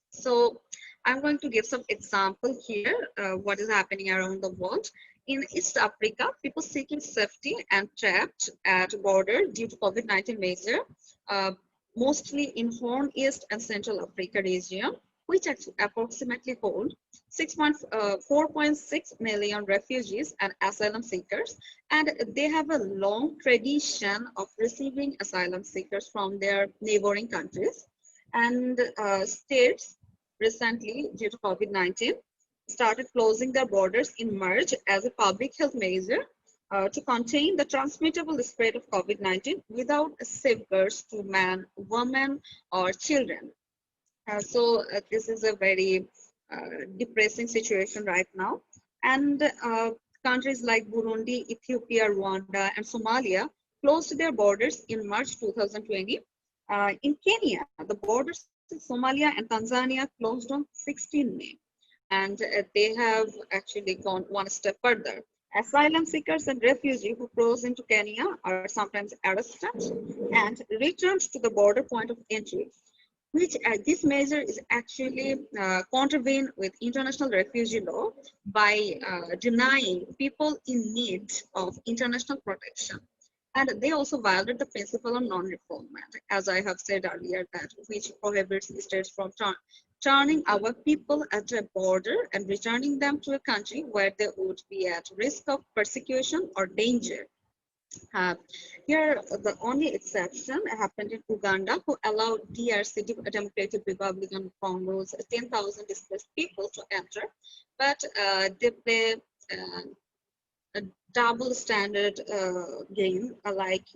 So I'm going to give some example here, what is happening around the world. In East Africa, people seeking safety and trapped at border due to COVID-19 measure, mostly in Horn, East and Central Africa region, which approximately hold 4.6 million refugees and asylum seekers. And they have a long tradition of receiving asylum seekers from their neighboring countries. And states recently, due to COVID-19, started closing their borders in March as a public health measure to contain the transmittable spread of COVID-19 without safeguards to man, women, or children. So this is a very depressing situation right now. And countries like Burundi, Ethiopia, Rwanda, and Somalia closed their borders in March 2020. In Kenya, the borders in Somalia and Tanzania closed on 16 May. And they have actually gone one step further. Asylum seekers and refugees who cross into Kenya are sometimes arrested and returned to the border point of entry, which this measure is actually contravened with international refugee law by denying people in need of international protection. And they also violate the principle of non-refoulement, as I have said earlier, that which prohibits states from turning our people at a border and returning them to a country where they would be at risk of persecution or danger. Here, the only exception happened in Uganda, who allowed DRC, Democratic Republic of Congo's 10,000 displaced people to enter, but they play a double standard game, like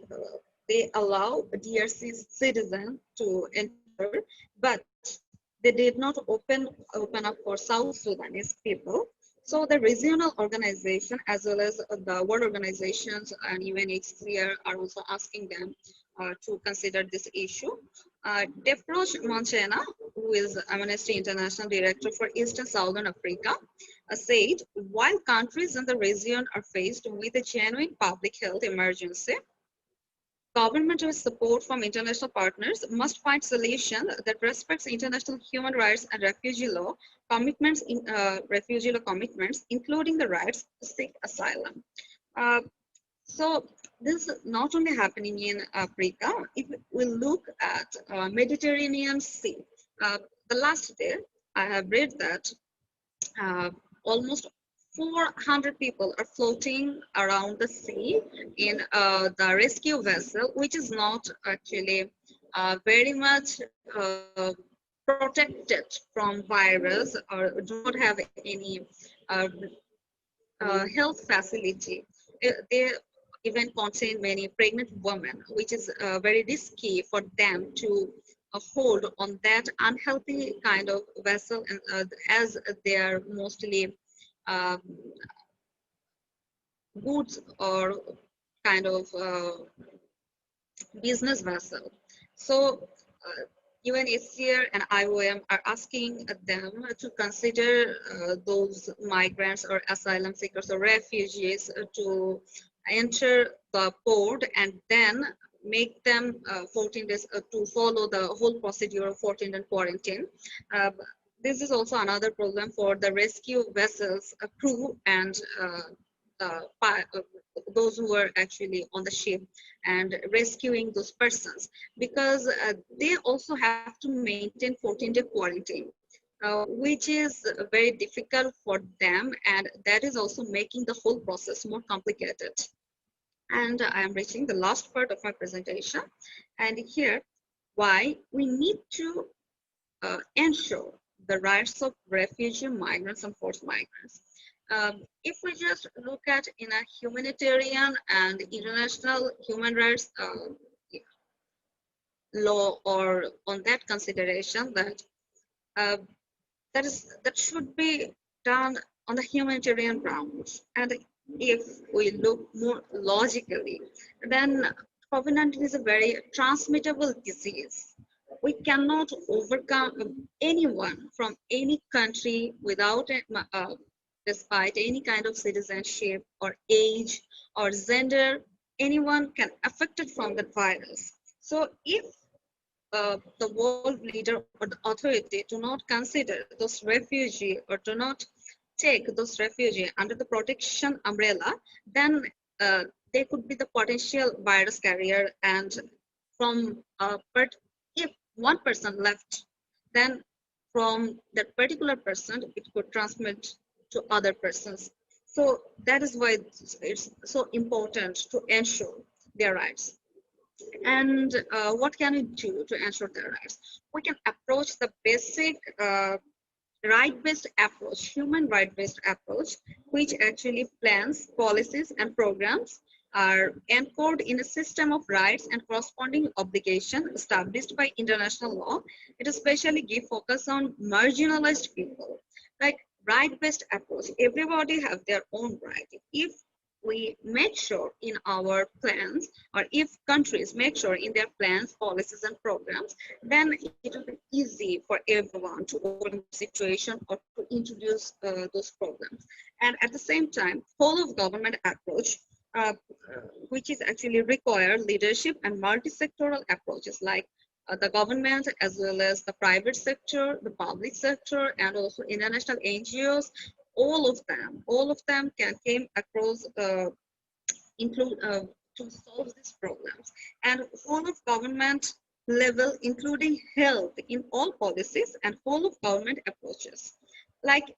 they allow DRC citizens to enter, but they did not open up for South Sudanese people. So the regional organization, as well as the world organizations and UNHCR, are also asking them to consider this issue. Defroch Monchena, who is Amnesty International Director for East and Southern Africa, said, while countries in the region are faced with a genuine public health emergency, government with support from international partners must find solution that respects international human rights and refugee law commitments, including the rights to seek asylum. So this is not only happening in Africa. If we look at Mediterranean Sea, the last day I have read that almost 400 people are floating around the sea in the rescue vessel, which is not actually very much protected from virus or do not have any uh, health facility. They even contain many pregnant women, which is very risky for them to hold on that unhealthy kind of vessel, and as they are mostly um, goods or kind of business vessel. So UNHCR and IOM are asking them to consider those migrants or asylum seekers or refugees to enter the port and then make them 14 days to follow the whole procedure of 14 and quarantine. This is also another problem for the rescue vessels crew and those who were actually on the ship and rescuing those persons, because they also have to maintain 14-day quarantine, which is very difficult for them, and that is also making the whole process more complicated. And I am reaching the last part of my presentation, and here why we need to ensure the rights of refugee migrants and forced migrants. If we just look at in a humanitarian and international human rights law or on that consideration, that uh, that should be done on the humanitarian grounds. And if we look more logically, then COVID-19 is a very transmittable disease. We cannot overcome anyone from any country without despite any kind of citizenship or age or gender. Anyone can affected from that virus. So if the world leader or the authority do not consider those refugees or do not take those refugees under the protection umbrella, then they could be the potential virus carrier. And but if one person left, then from that particular person, it could transmit to other persons. So that is why it's so important to ensure their rights. And what can we do to ensure their rights? We can approach the basic right-based approach, human right-based approach, which actually plans, policies, and programs are anchored in a system of rights and corresponding obligation established by international law. It especially give focus on marginalized people. Like right-based approach, everybody have their own right. If we make sure in our plans, or if countries make sure in their plans, policies, and programs, then it will be easy for everyone to overcome the situation or to introduce those programs. And at the same time, whole of government approach, which is actually require leadership and multi-sectoral approaches, like the government as well as the private sector, the public sector, and also international NGOs. All of them can came across include to solve these problems. And whole of government level, including health in all policies and whole of government approaches, like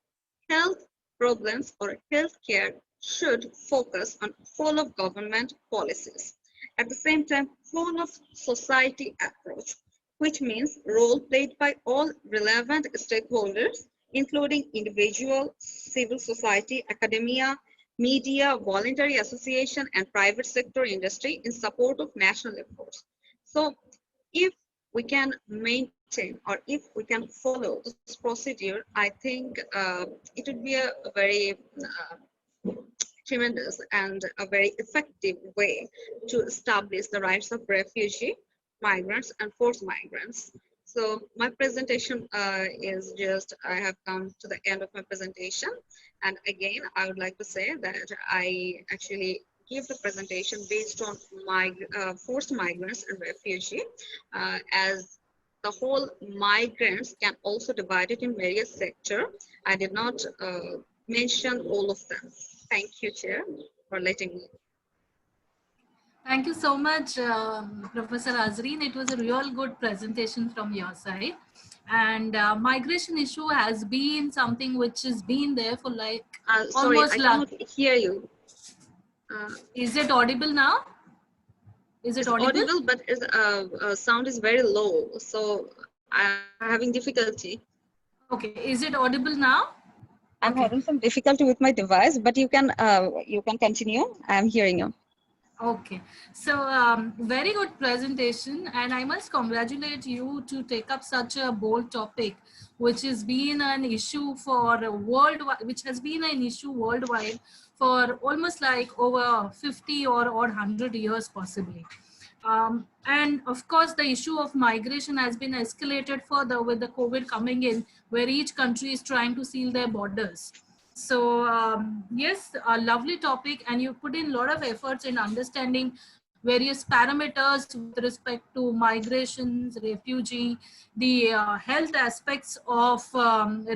health problems or healthcare should focus on whole of government policies. At the same time, whole of society approach, which means role played by all relevant stakeholders, including individual, civil society, academia, media, voluntary association, and private sector industry in support of national efforts. So if we can maintain or if we can follow this procedure, I think it would be a very tremendous and a very effective way to establish the rights of refugee, migrants, and forced migrants. So my presentation is just, I have come to the end of my presentation. And again, I would like to say that I actually give the presentation based on forced migrants and refugee, as the whole migrants can also divide it in various sectors. I did not mention all of them. Thank you, Chair, for letting me. Thank you so much, Professor Azreen. It was a real good presentation from your side. And migration issue has been something which has been there for like Sorry, almost I like. cannot hear you. Is it audible now? Is it It's audible? audible, but sound is very low, so I'm having difficulty. Okay, is it audible now? I'm Okay. having some difficulty with my device, but you can continue. I'm hearing you. Okay, so very good presentation, and I must congratulate you to take up such a bold topic, which has been an issue for worldwide, which has been an issue worldwide for almost like over 50 or 100 years possibly. And of course, the issue of migration has been escalated further with the COVID coming in, where each country is trying to seal their borders. So yes, a lovely topic, and you put in a lot of efforts in understanding various parameters with respect to migrations, refugee, the health aspects of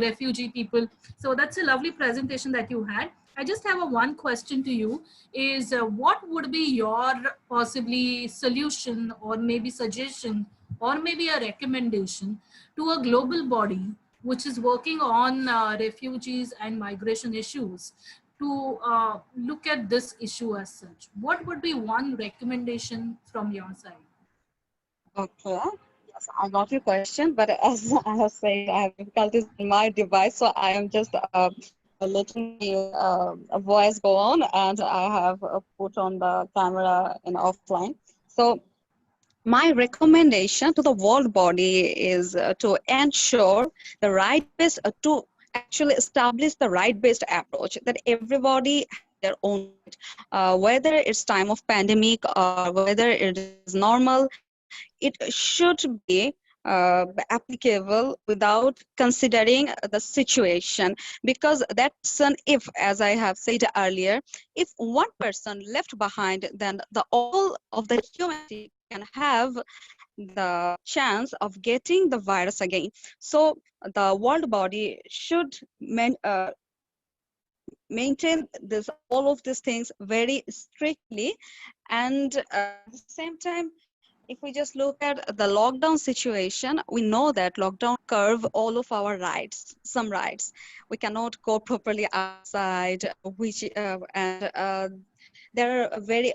refugee people. So that's a lovely presentation that you had. I just have a one question to you is what would be your possibly solution or maybe suggestion or maybe a recommendation to a global body which is working on refugees and migration issues to look at this issue as such? What would be one recommendation from your side? Okay. Yes, I got your question, but as I have said, I have difficulties in my device, so I am just letting the voice go on, and I have put on the camera in offline. So my recommendation to the world body is to ensure the right-based, to actually establish the right-based approach that everybody has their own right. Whether it's time of pandemic or whether it is normal, it should be applicable without considering the situation, because that person, if, as I have said earlier, if one person left behind, then the all of the humanity can have the chance of getting the virus again. So the world body should maintain this all of these things very strictly. And at the same time, if we just look at the lockdown situation, we know that lockdown curve all of our rights, some rights. We cannot go properly outside, which and there are very,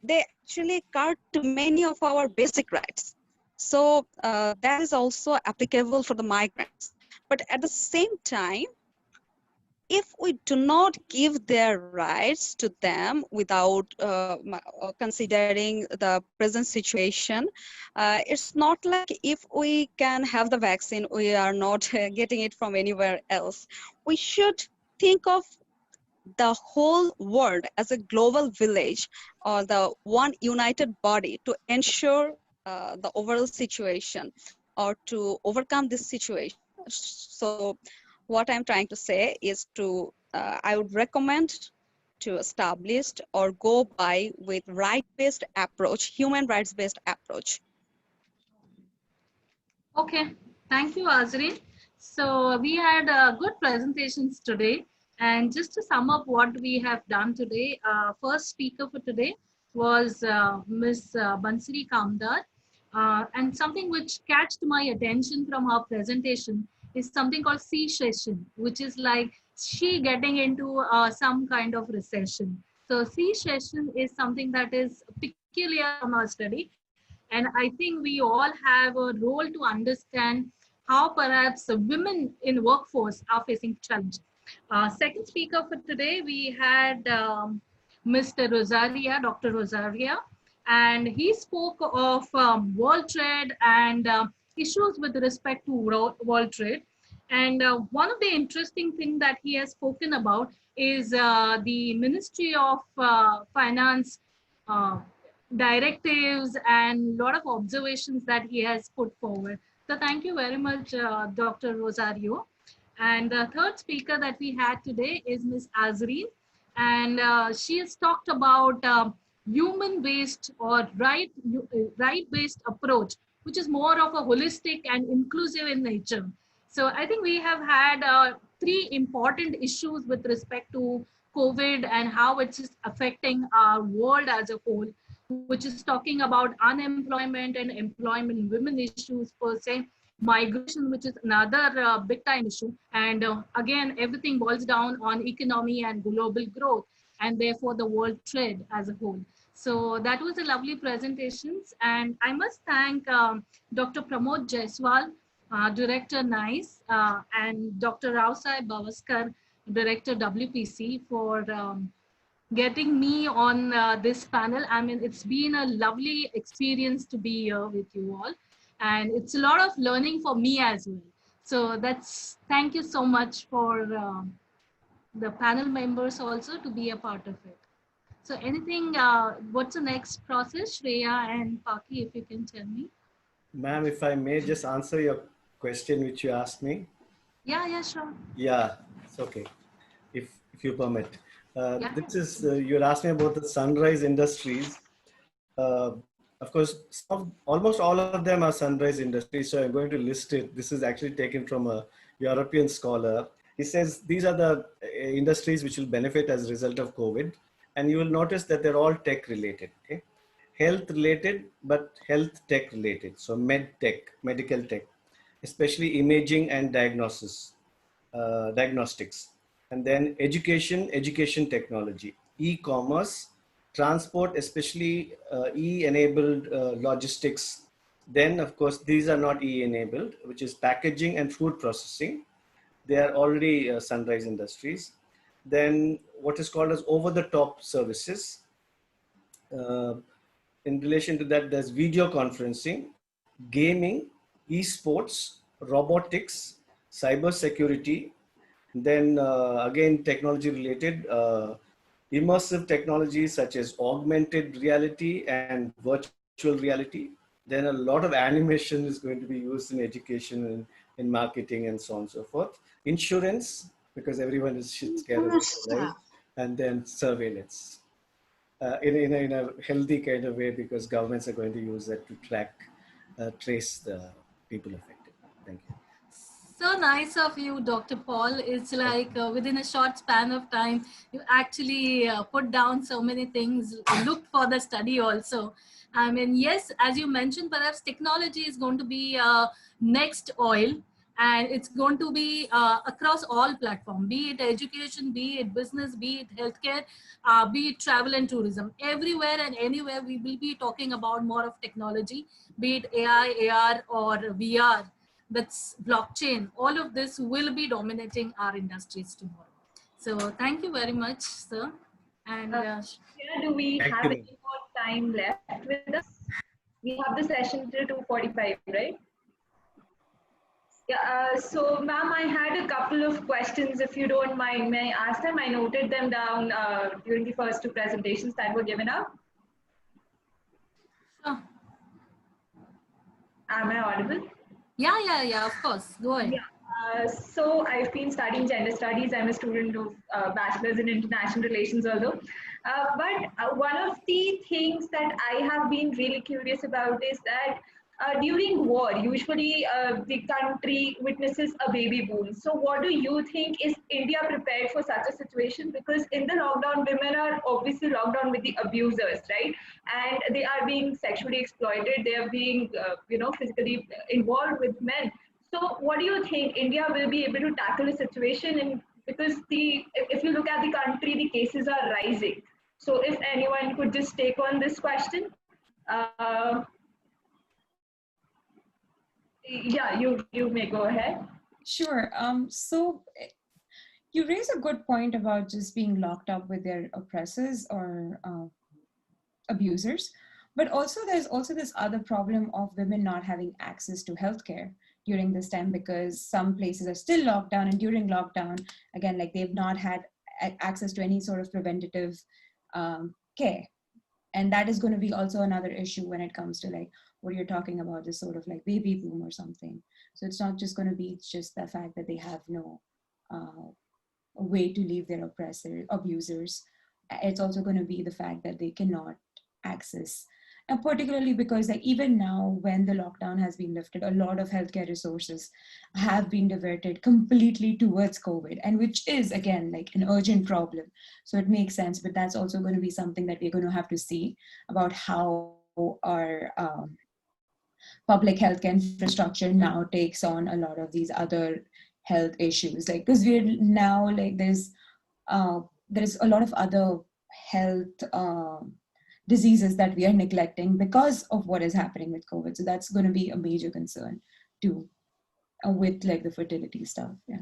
they actually cut to many of our basic rights. So that is also applicable for the migrants. But at the same time, if we do not give their rights to them without considering the present situation, it's not like if we can have the vaccine, we are not getting it from anywhere else. We should think of the whole world as a global village or the one united body to ensure the overall situation or to overcome this situation. So what I'm trying to say is to, I would recommend to establish or go by with right-based approach, human rights-based approach. Okay, thank you, Azreen. So we had good presentations today. And just to sum up what we have done today, first speaker for today was Ms. Bansiri Kamdar. And something which catched my attention from her presentation is something called C session, which is like she getting into some kind of recession. So C session is something that is peculiar from our study. And I think we all have a role to understand how perhaps women in workforce are facing challenge. Second speaker for today, we had Mr. Rosaria, Dr. Rosaria, and he spoke of world trade and issues with respect to world trade. And one of the interesting things that he has spoken about is the Ministry of Finance uh, directives and a lot of observations that he has put forward. So thank you very much, Dr. Rosario. And the third speaker that we had today is Ms. Azreen, and she has talked about human-based or right-based approach, which is more of a holistic and inclusive in nature. So I think we have had three important issues with respect to COVID and how it is affecting our world as a whole. which is talking about unemployment and employment, women issues per se, migration, which is another big time issue. And again, everything boils down on economy and global growth, and therefore the world trade as a whole. So that was a lovely presentations. And I must thank Dr. Pramod Jaiswal, Director NICE, and Dr. Rausai Bavaskar, Director WPC, for getting me on this panel. I mean, it's been a lovely experience to be here with you all. And it's a lot of learning for me as well. So thank you so much for the panel members also to be a part of it. So anything, what's the next process, Shreya and Paki, if you can tell me? Ma'am, if I may just answer your question which you asked me. Yeah, sure. Yeah, it's okay, if you permit. Yeah. This is, you asked me about the sunrise industries. Of course, almost all of them are sunrise industries, so I'm going to list it. This is actually taken from a European scholar. He says these are the industries which will benefit as a result of COVID, and you will notice that they're all tech related. Okay, health related, but health tech related. So med tech, medical tech, especially imaging and diagnostics, and then education technology, e-commerce, transport, especially e-enabled logistics. Then, of course, these are not e-enabled, which is packaging and food processing. They are already sunrise industries. Then what is called as over-the-top services. In relation to that, there's video conferencing, gaming, esports, robotics, cyber security. Then again, technology related, immersive technologies such as augmented reality and virtual reality. Then a lot of animation is going to be used in education and in marketing and so on and so forth. Insurance, because everyone is scared of it, right? And then surveillance. In a healthy kind of way, because governments are going to use that to trace the people affected. Thank you. So nice of you, Dr. Paul. It's like within a short span of time, you actually put down so many things, looked for the study also. I mean, yes, as you mentioned, perhaps technology is going to be next oil, and it's going to be across all platforms, be it education, be it business, be it healthcare, be it travel and tourism. Everywhere and anywhere, we will be talking about more of technology, be it AI, AR, or VR. That's blockchain. All of this will be dominating our industries tomorrow. So thank you very much, sir. And do we Thank have you. any more time left with us? We have the session till 2:45, right? Yeah, so ma'am, I had a couple of questions, if you don't mind. May I ask them? I noted them down during the first two presentations that were given up. sure. Am I audible? Yeah, of course. Go ahead. Yeah. So I've been studying gender studies. I'm a student of bachelor's in international relations also. But one of the things that I have been really curious about is that during war, usually the country witnesses a baby boom. So what do you think? Is India prepared for such a situation? Because in the lockdown, women are obviously locked down with the abusers, right? And they are being sexually exploited. They are being, physically involved with men. So what do you think India will be able to tackle a situation in, because if you look at the country, the cases are rising. So if anyone could just take on this question. Yeah, you may go ahead. Sure. So you raise a good point about just being locked up with their oppressors or abusers, but also there's also this other problem of women not having access to healthcare during this time, because some places are still locked down, and during lockdown, again, like they've not had access to any sort of preventative care. And that is going to be also another issue when it comes to like what you're talking about, this sort of like baby boom or something. So it's not just going to be just the fact that they have no way to leave their abusers. It's also going to be the fact that they cannot access And particularly because like even now when the lockdown has been lifted, a lot of healthcare resources have been diverted completely towards COVID, and which is again like an urgent problem. So it makes sense, but that's also going to be something that we're going to have to see about how our public healthcare infrastructure now takes on a lot of these other health issues. Like because we're now like there's a lot of other health diseases that we are neglecting because of what is happening with COVID. So that's going to be a major concern too, with like the fertility stuff. Yeah.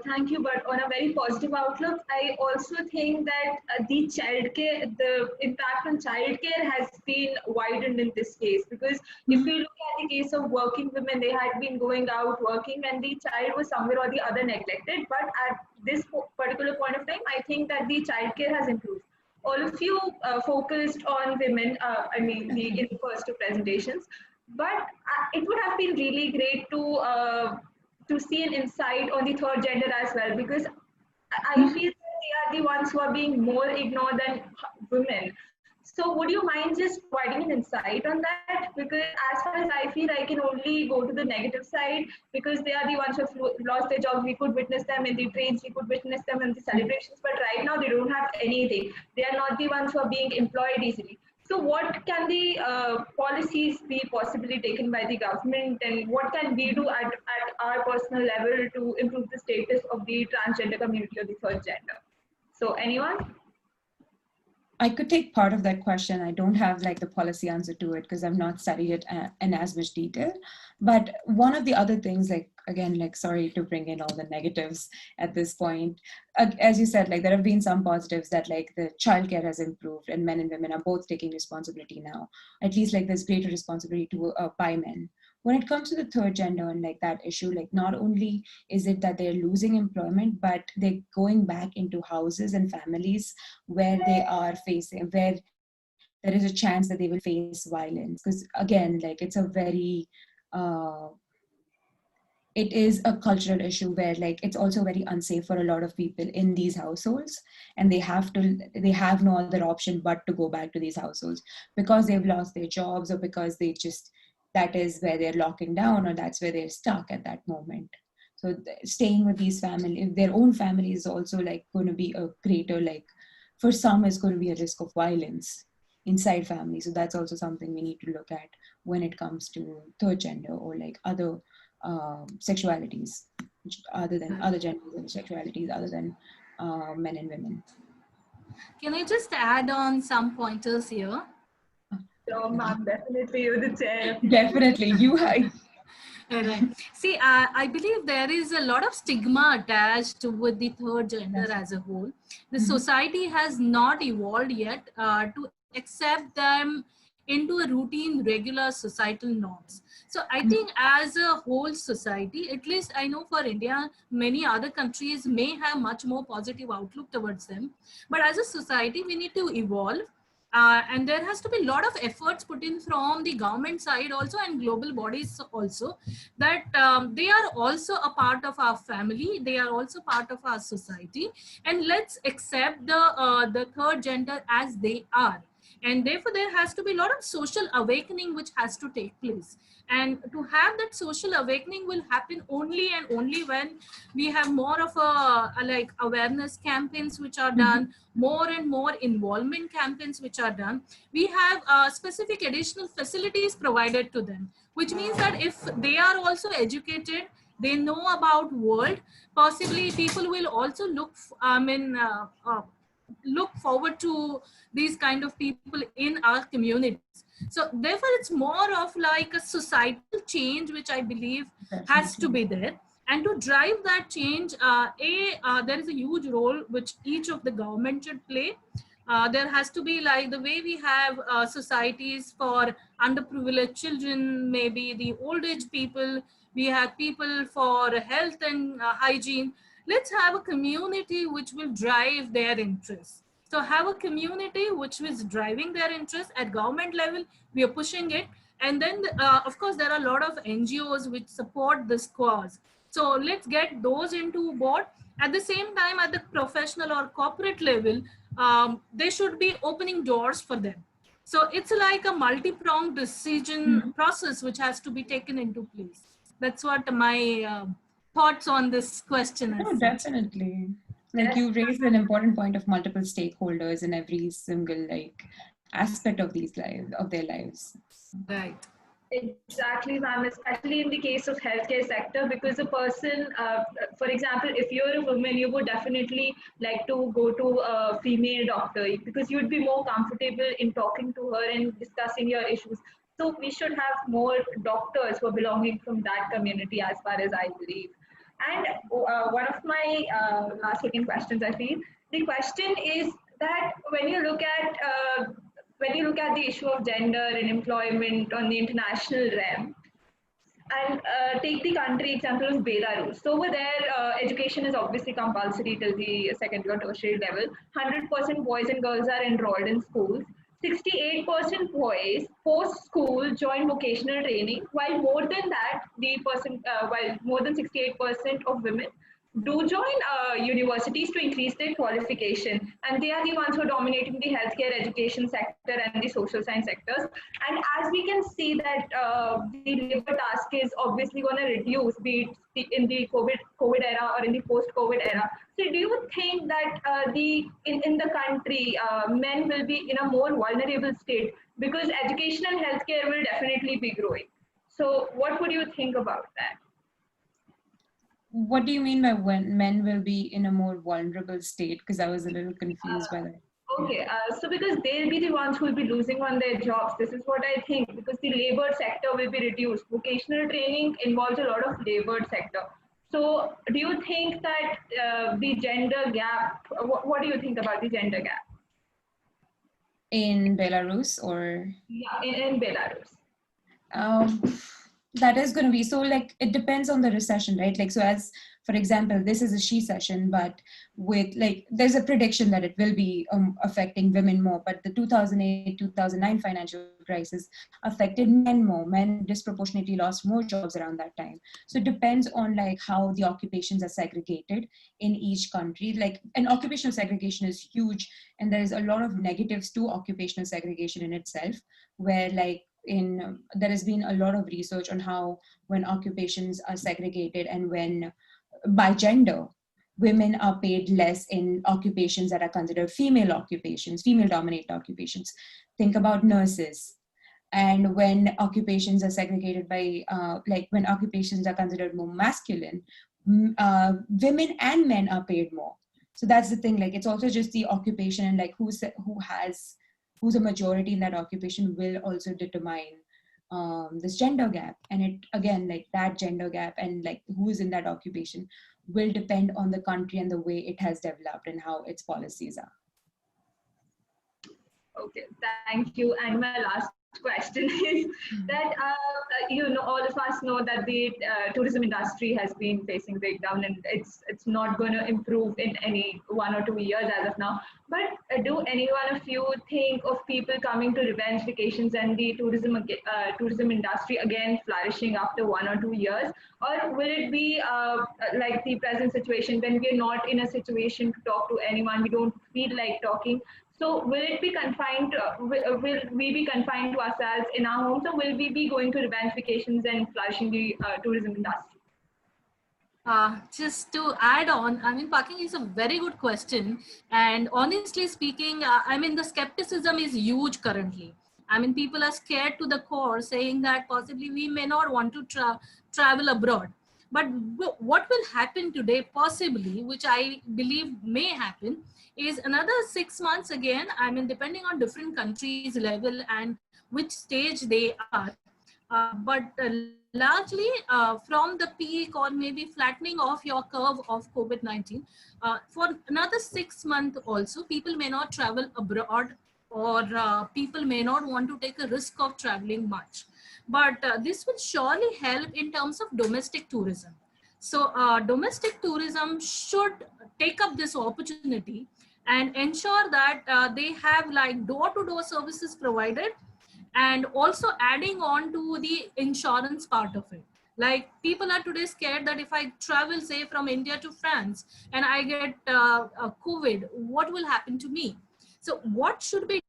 Thank you. But on a very positive outlook, I also think that the impact on childcare has been widened in this case. Because if you look at the case of working women, they had been going out working and the child was somewhere or the other neglected. But at this particular point of time, I think that the childcare has improved. All of you focused on women, in the first two presentations. But it would have been really great to see an insight on the third gender as well, because I feel that they are the ones who are being more ignored than women. So would you mind just providing an insight on that? Because as far as I feel, I can only go to the negative side because they are the ones who have lost their jobs. We could witness them in the trains, we could witness them in the celebrations, but right now they don't have anything. They are not the ones who are being employed easily. So what can the policies be possibly taken by the government, and what can we do at our personal level to improve the status of the transgender community or the third gender? So anyone? I could take part of that question. I don't have like the policy answer to it because I've not studied it in as much detail. But one of the other things, like, again, like, sorry to bring in all the negatives at this point. As you said, like there have been some positives that like the childcare has improved and men and women are both taking responsibility now. At least like there's greater responsibility by men. When it comes to the third gender and like that issue, like not only is it that they're losing employment, but they're going back into houses and families where they are facing, where there is a chance that they will face violence. Because again, like it's a very, it is a cultural issue where like it's also very unsafe for a lot of people in these households, and they have no other option but to go back to these households because they've lost their jobs or because that is where they're locking down or that's where they're stuck at that moment. So staying with these families, their own family is also like going to be a greater, like for some is going to be a risk of violence inside families. So that's also something we need to look at when it comes to third gender or like other sexualities, other than other genders and sexualities other than men and women. Can I just add on some pointers here? So, ma'am, definitely you're the chair. Definitely, you have. Right. See, I believe there is a lot of stigma attached with the third gender as a whole. The society has not evolved yet to accept them into a routine, regular societal norms. So I think as a whole society, at least I know for India, many other countries may have much more positive outlook towards them. But as a society, we need to evolve. And there has to be a lot of efforts put in from the government side also and global bodies also, that they are also a part of our family, they are also part of our society, and let's accept the third gender as they are. And therefore there has to be a lot of social awakening which has to take place. And to have that social awakening will happen only and only when we have more of a like awareness campaigns which are done, more and more involvement campaigns which are done. We have specific additional facilities provided to them, which means that if they are also educated, they know about world, possibly people will also look forward to these kind of people in our communities. So therefore it's more of like a societal change which I believe has to be there. And to drive that change, there is a huge role which each of the government should play. There has to be like the way we have societies for underprivileged children, maybe the old age people, we have people for health and hygiene. Let's have a community which will drive their interests. So have a community which is driving their interests at government level, we are pushing it. And then of course there are a lot of NGOs which support this cause. So let's get those into board. At the same time, at the professional or corporate level, they should be opening doors for them. So it's like a multi-pronged decision process which has to be taken into place. That's what my thoughts on this question is. No, definitely. Like you raised an important point of multiple stakeholders in every single aspect of their lives. Right. Exactly, ma'am, especially in the case of healthcare sector, because a person, for example, if you're a woman, you would definitely like to go to a female doctor because you'd be more comfortable in talking to her and discussing your issues. So we should have more doctors who are belonging from that community, as far as I believe. And one of my last second questions, I feel, the question is that when you look at the issue of gender and employment on the international realm, and take the country example of Belarus. So over there, education is obviously compulsory till the secondary or tertiary level. 100% boys and girls are enrolled in schools. 68% boys post-school join vocational training, while more than that, while more than 68% of women do join universities to increase their qualification, and they are the ones who are dominating the healthcare education sector and the social science sectors. And as we can see that the labor task is obviously going to reduce, be it in the COVID era or in the post-COVID era. So do you think that in the country, men will be in a more vulnerable state because education and healthcare will definitely be growing? So what would you think about that? What do you mean by when men will be in a more vulnerable state? Because I was a little confused by that. Okay, so because they'll be the ones who will be losing on their jobs. This is what I think, because the labor sector will be reduced. Vocational training involves a lot of labor sector. So do you think that the gender gap, what do you think about the gender gap? In Belarus or? Yeah, in Belarus. That is going to be, so like, it depends on the recession, right? Like, so as, for example, this is a she session, but with like, there's a prediction that it will be affecting women more, but the 2008-2009 financial crisis affected men more. Men disproportionately lost more jobs around that time. So it depends on like how the occupations are segregated in each country. Like, and occupational segregation is huge, and there is a lot of negatives to occupational segregation in itself, where like, there has been a lot of research on how when occupations are segregated and when by gender, women are paid less in occupations that are considered female occupations, female dominated occupations. Think about nurses. And when occupations are segregated by, like when occupations are considered more masculine, women and men are paid more. So that's the thing, like it's also just the occupation and like who's a majority in that occupation will also determine this gender gap. And it, again, like that gender gap and like who is in that occupation will depend on the country and the way it has developed and how its policies are. Okay, thank you. And my last question is that all of us know that the tourism industry has been facing breakdown, and it's not going to improve in any 1 or 2 years as of now. But do any one of you think of people coming to revenge vacations and the tourism industry again flourishing after 1 or 2 years, or will it be like the present situation when we're not in a situation to talk to anyone, we don't feel like talking? So will it be confined to, will we be confined to ourselves in our homes, or will we be going to revenge vacations and flourishing the tourism industry? Just to add on, I mean, parking is a very good question. And honestly speaking, I mean, the skepticism is huge currently. I mean, people are scared to the core, saying that possibly we may not want to travel abroad. But what will happen today, possibly, which I believe may happen, is another 6 months again. I mean, depending on different countries' level and which stage they are. But largely from the peak or maybe flattening of your curve of COVID-19, for another 6 months also, people may not travel abroad, or people may not want to take a risk of traveling much. But this will surely help in terms of domestic tourism. So domestic tourism should take up this opportunity and ensure that they have like door-to-door services provided, and also adding on to the insurance part of it. Like people are today scared that if I travel, say, from India to France and I get COVID, what will happen to me? So what should be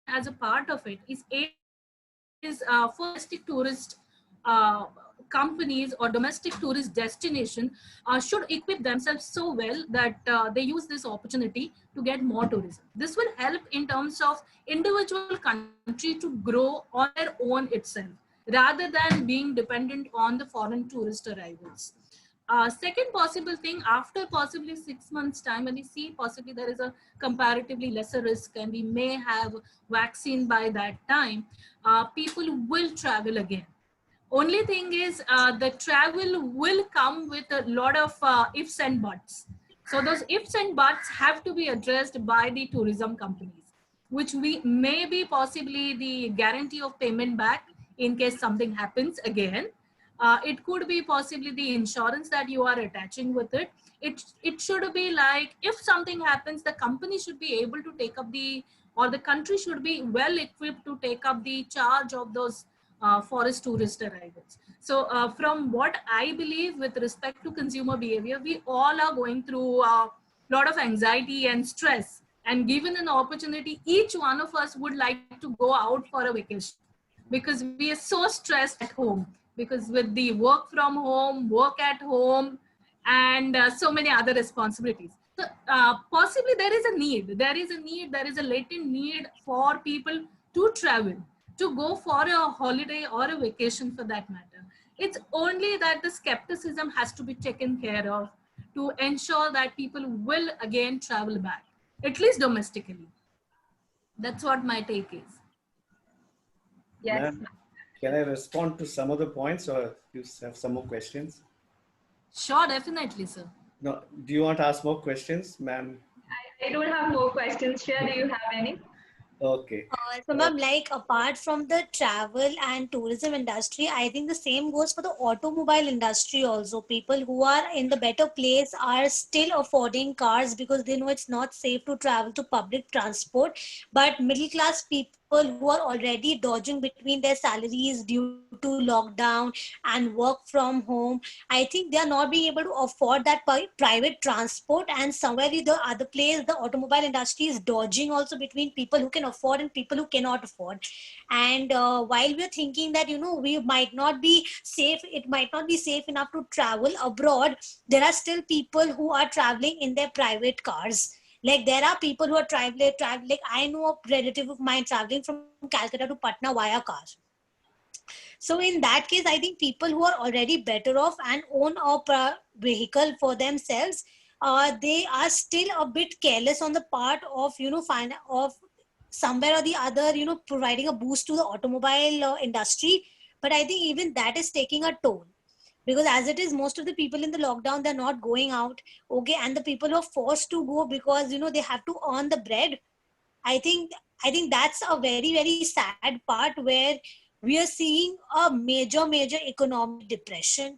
as a part of it is for domestic tourist companies or domestic tourist destination should equip themselves so well that they use this opportunity to get more tourism. This will help in terms of individual country to grow on their own itself rather than being dependent on the foreign tourist arrivals. Second possible thing, after possibly 6 months time, when we see possibly there is a comparatively lesser risk and we may have vaccine by that time, people will travel again. Only thing is the travel will come with a lot of ifs and buts. So those ifs and buts have to be addressed by the tourism companies, which we may be possibly the guarantee of payment back in case something happens again. It could be possibly the insurance that you are attaching with it. It should be like if something happens, the company should be able to take up the, or the country should be well equipped to take up the charge of those forest tourist arrivals. So from what I believe with respect to consumer behavior, we all are going through a lot of anxiety and stress. And given an opportunity, each one of us would like to go out for a vacation because we are so stressed at home because with the work from home, work at home, and so many other responsibilities. So possibly there is a need, there is a latent need for people to travel, to go for a holiday or a vacation for that matter. It's only that the skepticism has to be taken care of to ensure that people will again travel back, at least domestically. That's what my take is. Yes. Can I respond to some of the points or you have some more questions? Sure, definitely, sir. No, do you want to ask more questions, ma'am? I don't have more questions. Shreya, do you have any? Okay. So ma'am, like apart from the travel and tourism industry, I think the same goes for the automobile industry also. People who are in the better place are still affording cars because they know it's not safe to travel to public transport. But middle class people who are already dodging between their salaries due to lockdown and work from home, I think they are not being able to afford that private transport, and somewhere in the other place the automobile industry is dodging also between people who can afford and people who cannot afford. And while we're thinking that we might not be safe, it might not be safe enough to travel abroad, there are still people who are traveling in their private cars. Like there are people who are traveling, like I know a relative of mine traveling from Calcutta to Patna via car. So in that case, I think people who are already better off and own a vehicle for themselves, they are still a bit careless on the part of, of somewhere or the other, providing a boost to the automobile industry. But I think even that is taking a toll, because as it is, most of the people in the lockdown, they're not going out. Okay. And the people who are forced to go because, they have to earn the bread. I think, that's a very, very sad part where we are seeing a major economic depression.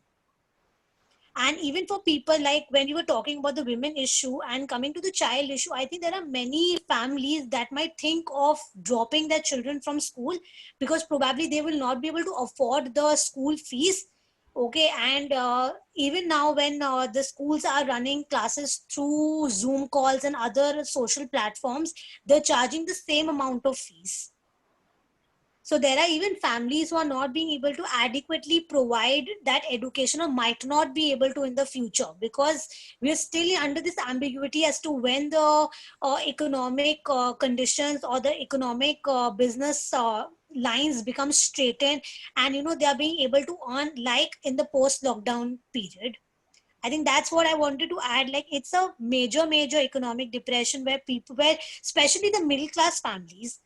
And even for people, like when you were talking about the women issue and coming to the child issue, I think there are many families that might think of dropping their children from school because probably they will not be able to afford the school fees. Okay. And even now when the schools are running classes through Zoom calls and other social platforms, they're charging the same amount of fees. So there are even families who are not being able to adequately provide that education or might not be able to in the future, because we are still under this ambiguity as to when the economic conditions or the economic business lines become straightened and they are being able to earn like in the post lockdown period. I think that's what I wanted to add. Like it's a major economic depression where people, where especially the middle class families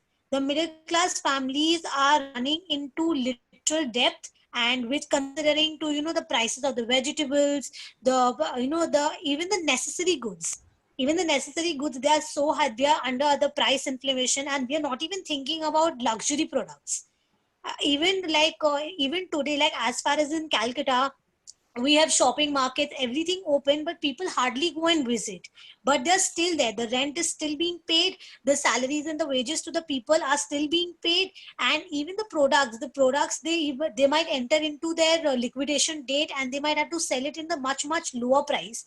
are running into literal depth, and which considering to, the prices of the vegetables, the even the necessary goods. Even the necessary goods, they are so high, they are under the price inflation, and we are not even thinking about luxury products. Even today, like as far as in Calcutta, we have shopping markets, everything open, but people hardly go and visit. But they're still there. The rent is still being paid. The salaries and the wages to the people are still being paid. And even the products, they might enter into their liquidation date, and they might have to sell it in the much, much lower price.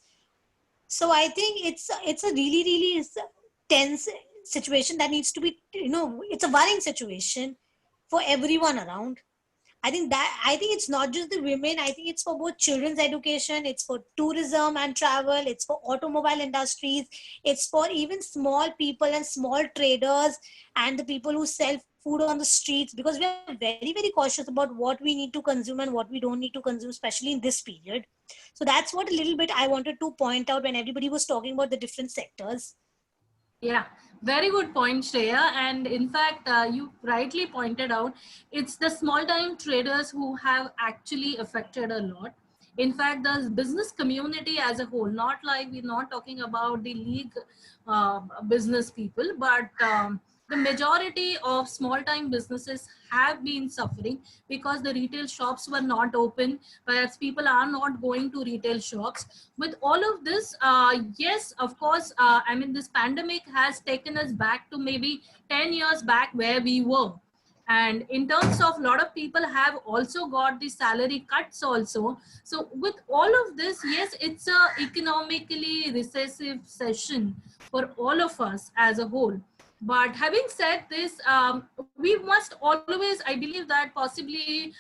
So I think it's a really, really tense situation that needs to be, it's a worrying situation for everyone around. I think it's not just the women. I think it's for both children's education, it's for tourism and travel, it's for automobile industries, it's for even small people and small traders and the people who sell food on the streets, because we are very, very cautious about what we need to consume and what we don't need to consume, especially in this period. So that's what a little bit I wanted to point out when everybody was talking about the different sectors. Yeah, very good point, Shreya. And in fact, you rightly pointed out, it's the small time traders who have actually affected a lot. In fact, the business community as a whole, not like we're not talking about the league business people, but the majority of small time businesses have been suffering because the retail shops were not open. Perhaps people are not going to retail shops. With all of this, yes, of course, I mean, this pandemic has taken us back to maybe 10 years back where we were. And in terms of a lot of people have also got the salary cuts also. So with all of this, yes, it's a economically recessive session for all of us as a whole. But having said this, we must always, I believe that possibly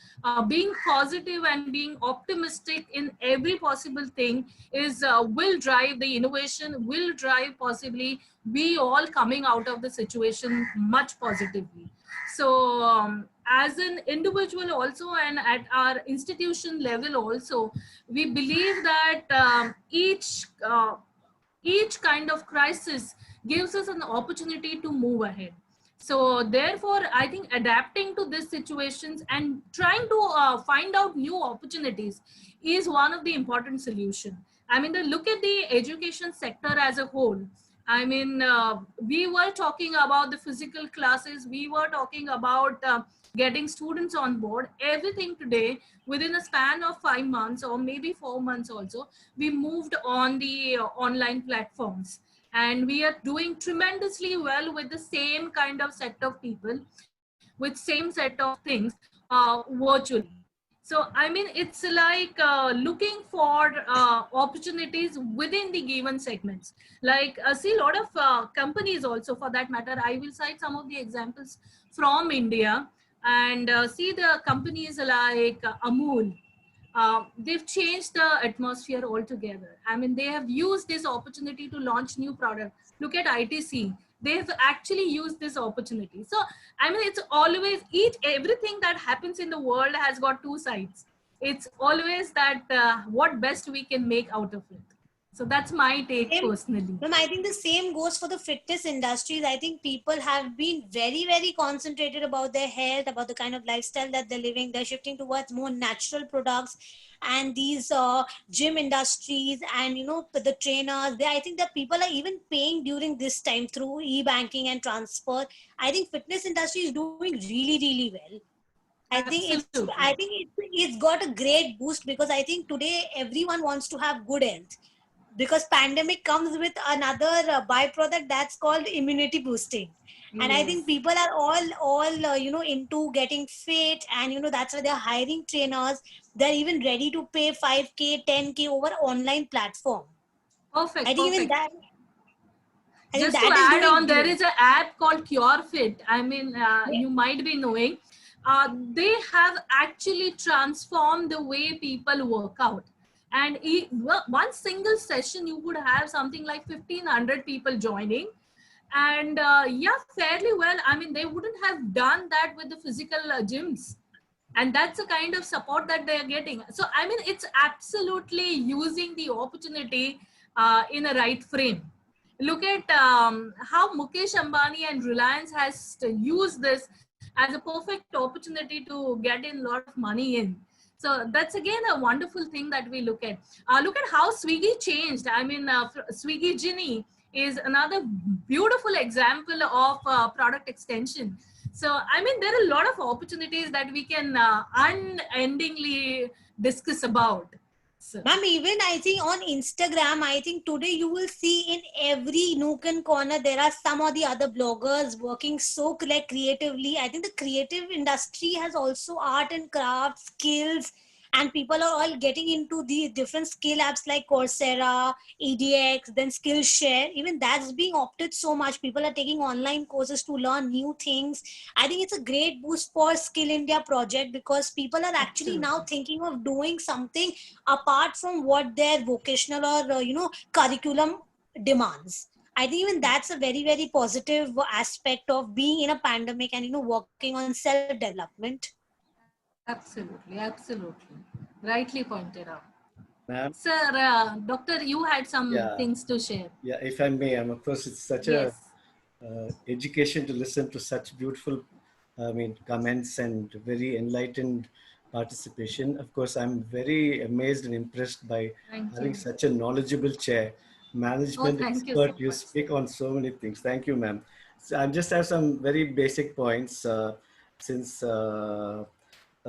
being positive and being optimistic in every possible thing is will drive the innovation, will drive possibly we all coming out of the situation much positively. So as an individual also and at our institution level also, we believe that each kind of crisis gives us an opportunity to move ahead. So therefore, I think adapting to these situations and trying to find out new opportunities is one of the important solutions. I mean, look at the education sector as a whole. I mean, we were talking about the physical classes, we were talking about getting students on board, everything today within a span of 5 months or maybe 4 months also, we moved on the online platforms. And we are doing tremendously well with the same kind of set of people, with same set of things virtually. So, I mean, it's like looking for opportunities within the given segments. Like, see, a lot of companies also, for that matter, I will cite some of the examples from India. And see the companies like Amul, they've changed the atmosphere altogether. I mean, they have used this opportunity to launch new product. Look at ITC. They've actually used this opportunity. So, I mean, it's always everything that happens in the world has got two sides. It's always that what best we can make out of it. So that's my take personally. I think the same goes for the fitness industries. I think people have been very, very concentrated about their health, about the kind of lifestyle that they're living. They're shifting towards more natural products, and these gym industries and, the trainers. I think that people are even paying during this time through e-banking and transfer. I think fitness industry is doing really, really well. I think it's got a great boost, because I think today everyone wants to have good health, because pandemic comes with another byproduct that's called immunity boosting. Yes. And I think people are all into getting fit, and that's why they're hiring trainers. They're even ready to pay 5K 10K over online platform. Perfect. I think even that, just to add on, there is an app called CureFit. I mean, you might be knowing. They have actually transformed the way people work out. And one single session, you would have something like 1,500 people joining. And yeah, fairly well. I mean, they wouldn't have done that with the physical gyms. And that's the kind of support that they are getting. So, I mean, it's absolutely using the opportunity in a right frame. Look at how Mukesh Ambani and Reliance has used this as a perfect opportunity to get in a lot of money in. So that's again a wonderful thing that we look at. Look at how Swiggy changed. I mean, Swiggy Genie is another beautiful example of product extension. So, I mean, there are a lot of opportunities that we can unendingly discuss about. Ma'am, even I think on Instagram, I think today you will see in every nook and corner, there are some or the other bloggers working so creatively. I think the creative industry has also art and craft skills, and people are all getting into the different skill apps like Coursera, EDX, then Skillshare. Even that's being opted so much. People are taking online courses to learn new things. I think it's a great boost for Skill India project, because people are actually now thinking of doing something apart from what their vocational or curriculum demands. I think even that's a very, very positive aspect of being in a pandemic and working on self development. Absolutely, absolutely. Rightly pointed out. Ma'am? Sir, Doctor, you had some Yeah, things to share. yeah. If I may, of course, it's such a Yes. education to listen to such beautiful, comments and very enlightened participation. Of course, I'm very amazed and impressed by Thank having you. such a knowledgeable chair, Oh, management thank you so expert. You much, sir. speak on so many things. Thank you, ma'am. So I just have some very basic points. Since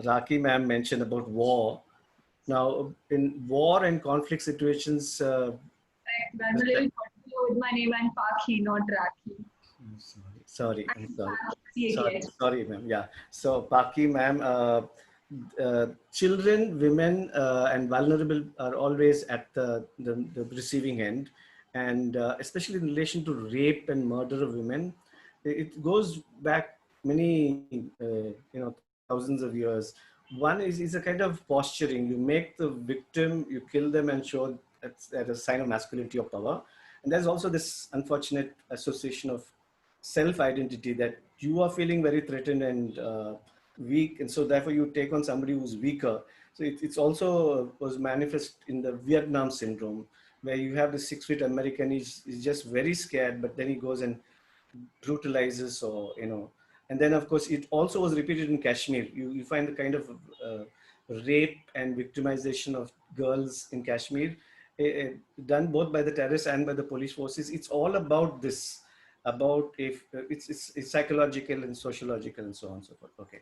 Raki ma'am mentioned about war. Now, in war and conflict situations, I'm a little particular with my name and Paki, not Raki. I'm sorry. Yes. Sorry, ma'am. Yeah. So, Paki, ma'am, children, women, and vulnerable are always at the receiving end, and especially in relation to rape and murder of women, it goes back many, thousands of years. One is a kind of posturing. You make the victim, you kill them, and show that a sign of masculinity or power. And there's also this unfortunate association of self-identity that you are feeling very threatened and weak, and so therefore you take on somebody who's weaker. So it's also was manifest in the Vietnam syndrome, where you have the 6 feet American. He's just very scared, but then he goes and brutalizes, or and then of course it also was repeated in Kashmir. You find the kind of rape and victimization of girls in Kashmir, done both by the terrorists and by the police forces. It's all about this, about if it's psychological and sociological and so on and so forth. Okay.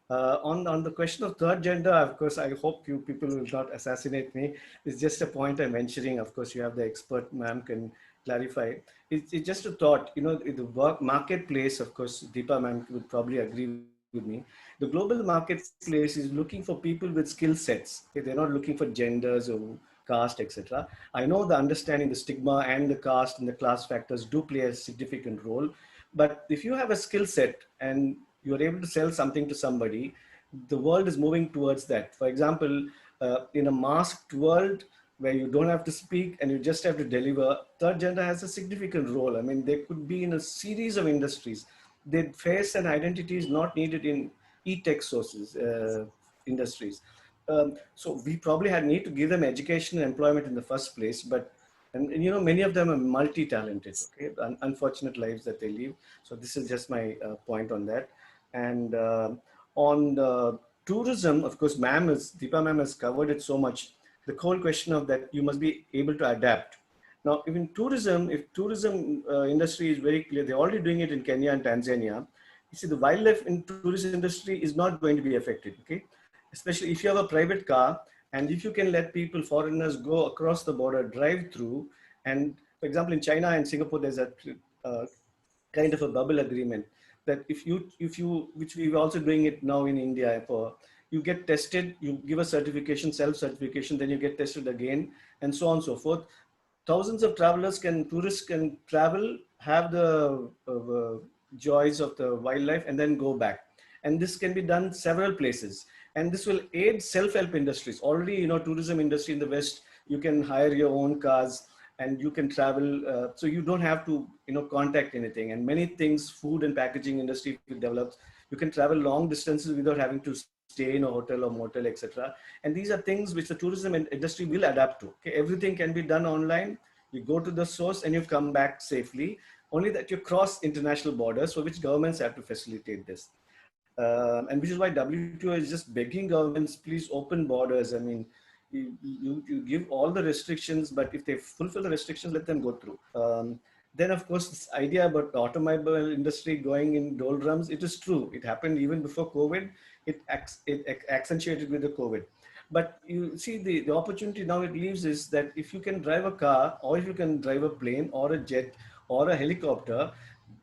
On the question of third gender, of course, I hope you people will not assassinate me. It's just a point I'm mentioning. Of course, you have the expert, ma'am, can clarify. It's just a thought. The work marketplace, of course, Deepa ma'am would probably agree with me. The global marketplace is looking for people with skill sets. Okay? They're not looking for genders or caste, etc. I know the understanding, the stigma and the caste and the class factors do play a significant role. But if you have a skill set and you're able to sell something to somebody, the world is moving towards that. For example, in a masked world where you don't have to speak and you just have to deliver, third gender has a significant role. I mean, they could be in a series of industries. Their face and identity is not needed in e-tech sources, industries. So we probably need to give them education and employment in the first place, but and many of them are multi-talented. Okay, unfortunate lives that they live. So this is just my point on that. And on the tourism, of course, Deepa ma'am has covered it so much. The whole question of that you must be able to adapt. Now, even tourism, if tourism industry is very clear, they're already doing it in Kenya and Tanzania. You see, the wildlife in tourism industry is not going to be affected. Okay, especially if you have a private car, and if you can let people, foreigners, go across the border, drive through. And for example, in China and Singapore, there's a kind of a bubble agreement that if you, which we're also doing it now in India, for you get tested, you give a certification, self-certification, then you get tested again, and so on and so forth. Thousands of tourists can travel, have the joys of the wildlife, and then go back. And this can be done several places. And this will aid self-help industries. Already, tourism industry in the West, you can hire your own cars and you can travel. So you don't have to, contact anything. And many things, food and packaging industry develops. You can travel long distances without having to stay in a hotel or motel, etc. And these are things which the tourism industry will adapt to. Okay? Everything can be done online. You go to the source and you come back safely. Only that you cross international borders, for which governments have to facilitate this. And which is why WTO is just begging governments, please open borders. I mean, you give all the restrictions, but if they fulfill the restrictions, let them go through. Then, of course, this idea about the automobile industry going in doldrums, it is true. It happened even before COVID. It accentuated with the COVID. But you see the opportunity now it leaves is that if you can drive a car, or if you can drive a plane or a jet or a helicopter,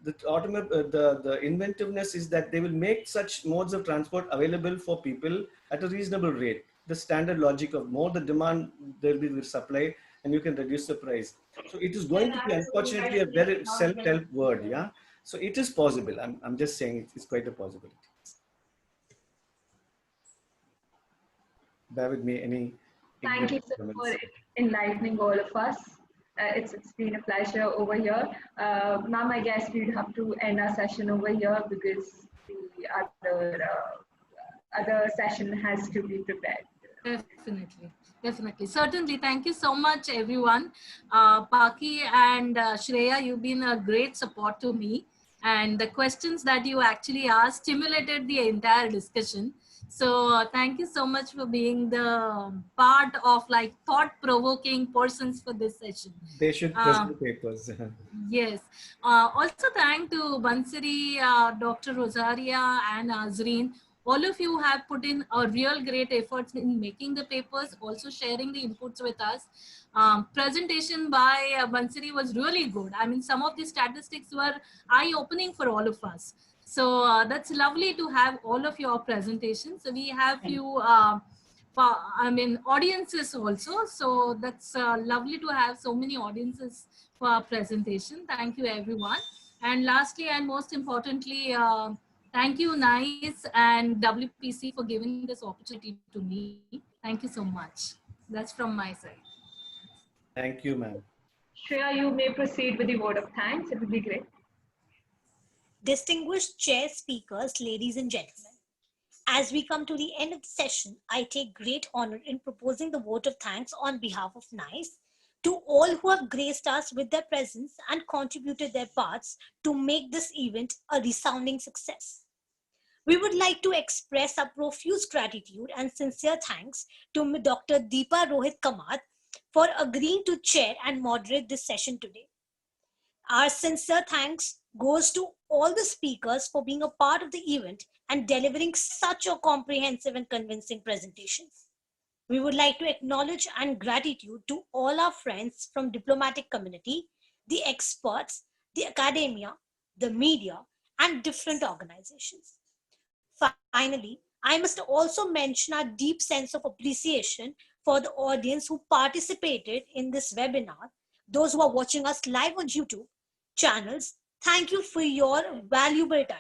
the inventiveness is that they will make such modes of transport available for people at a reasonable rate. The standard logic of more the demand, there will be the supply, and you can reduce the price. So it is going to be unfortunately a very self-help word, yeah. So it is possible. I'm just saying it's quite a possibility. Bear with me. Any Thank you so for enlightening all of us. It's been a pleasure over here. Ma'am, I guess we'd have to end our session over here because the other session has to be prepared. Definitely, definitely. Certainly. Thank you so much, everyone. Paki and Shreya, you've been a great support to me. And the questions that you actually asked stimulated the entire discussion. So thank you so much for being the part of like thought-provoking persons for this session. They should present papers. Yes. Also thank to Bansiri, Dr. Rosaria and Azreen. All of you have put in a real great efforts in making the papers, also sharing the inputs with us. Presentation by Bansiri was really good. I mean, some of the statistics were eye-opening for all of us. So that's lovely to have all of your presentations. So we have few audiences also. So that's lovely to have so many audiences for our presentation. Thank you, everyone. And lastly, and most importantly, thank you, NICE and WPC for giving this opportunity to me. Thank you so much. That's from my side. Thank you, ma'am. Shreya, you may proceed with the word of thanks. It would be great. Distinguished chair speakers, ladies and gentlemen, as we come to the end of the session, I take great honor in proposing the vote of thanks on behalf of NICE to all who have graced us with their presence and contributed their parts to make this event a resounding success. We would like to express our profuse gratitude and sincere thanks to Dr. Deepa Rohit Kamat for agreeing to chair and moderate this session today. Our sincere thanks goes to all the speakers for being a part of the event and delivering such a comprehensive and convincing presentation. We would like to acknowledge and gratitude to all our friends from diplomatic community, the experts, the academia, the media, and different organizations. Finally, I must also mention our deep sense of appreciation for the audience who participated in this webinar, those who are watching us live on YouTube channels. Thank you for your valuable time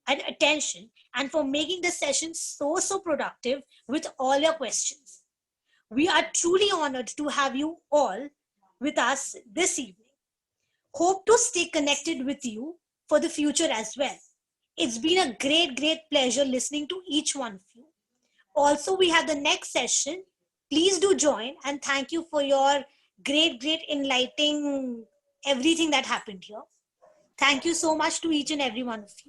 and attention and for making the session so productive with all your questions. We are truly honored to have you all with us this evening. Hope to stay connected with you for the future as well. It's been a great pleasure listening to each one of you. Also, we have the next session. Please do join, and thank you for your great enlightening everything that happened here. Thank you so much to each and every one of you.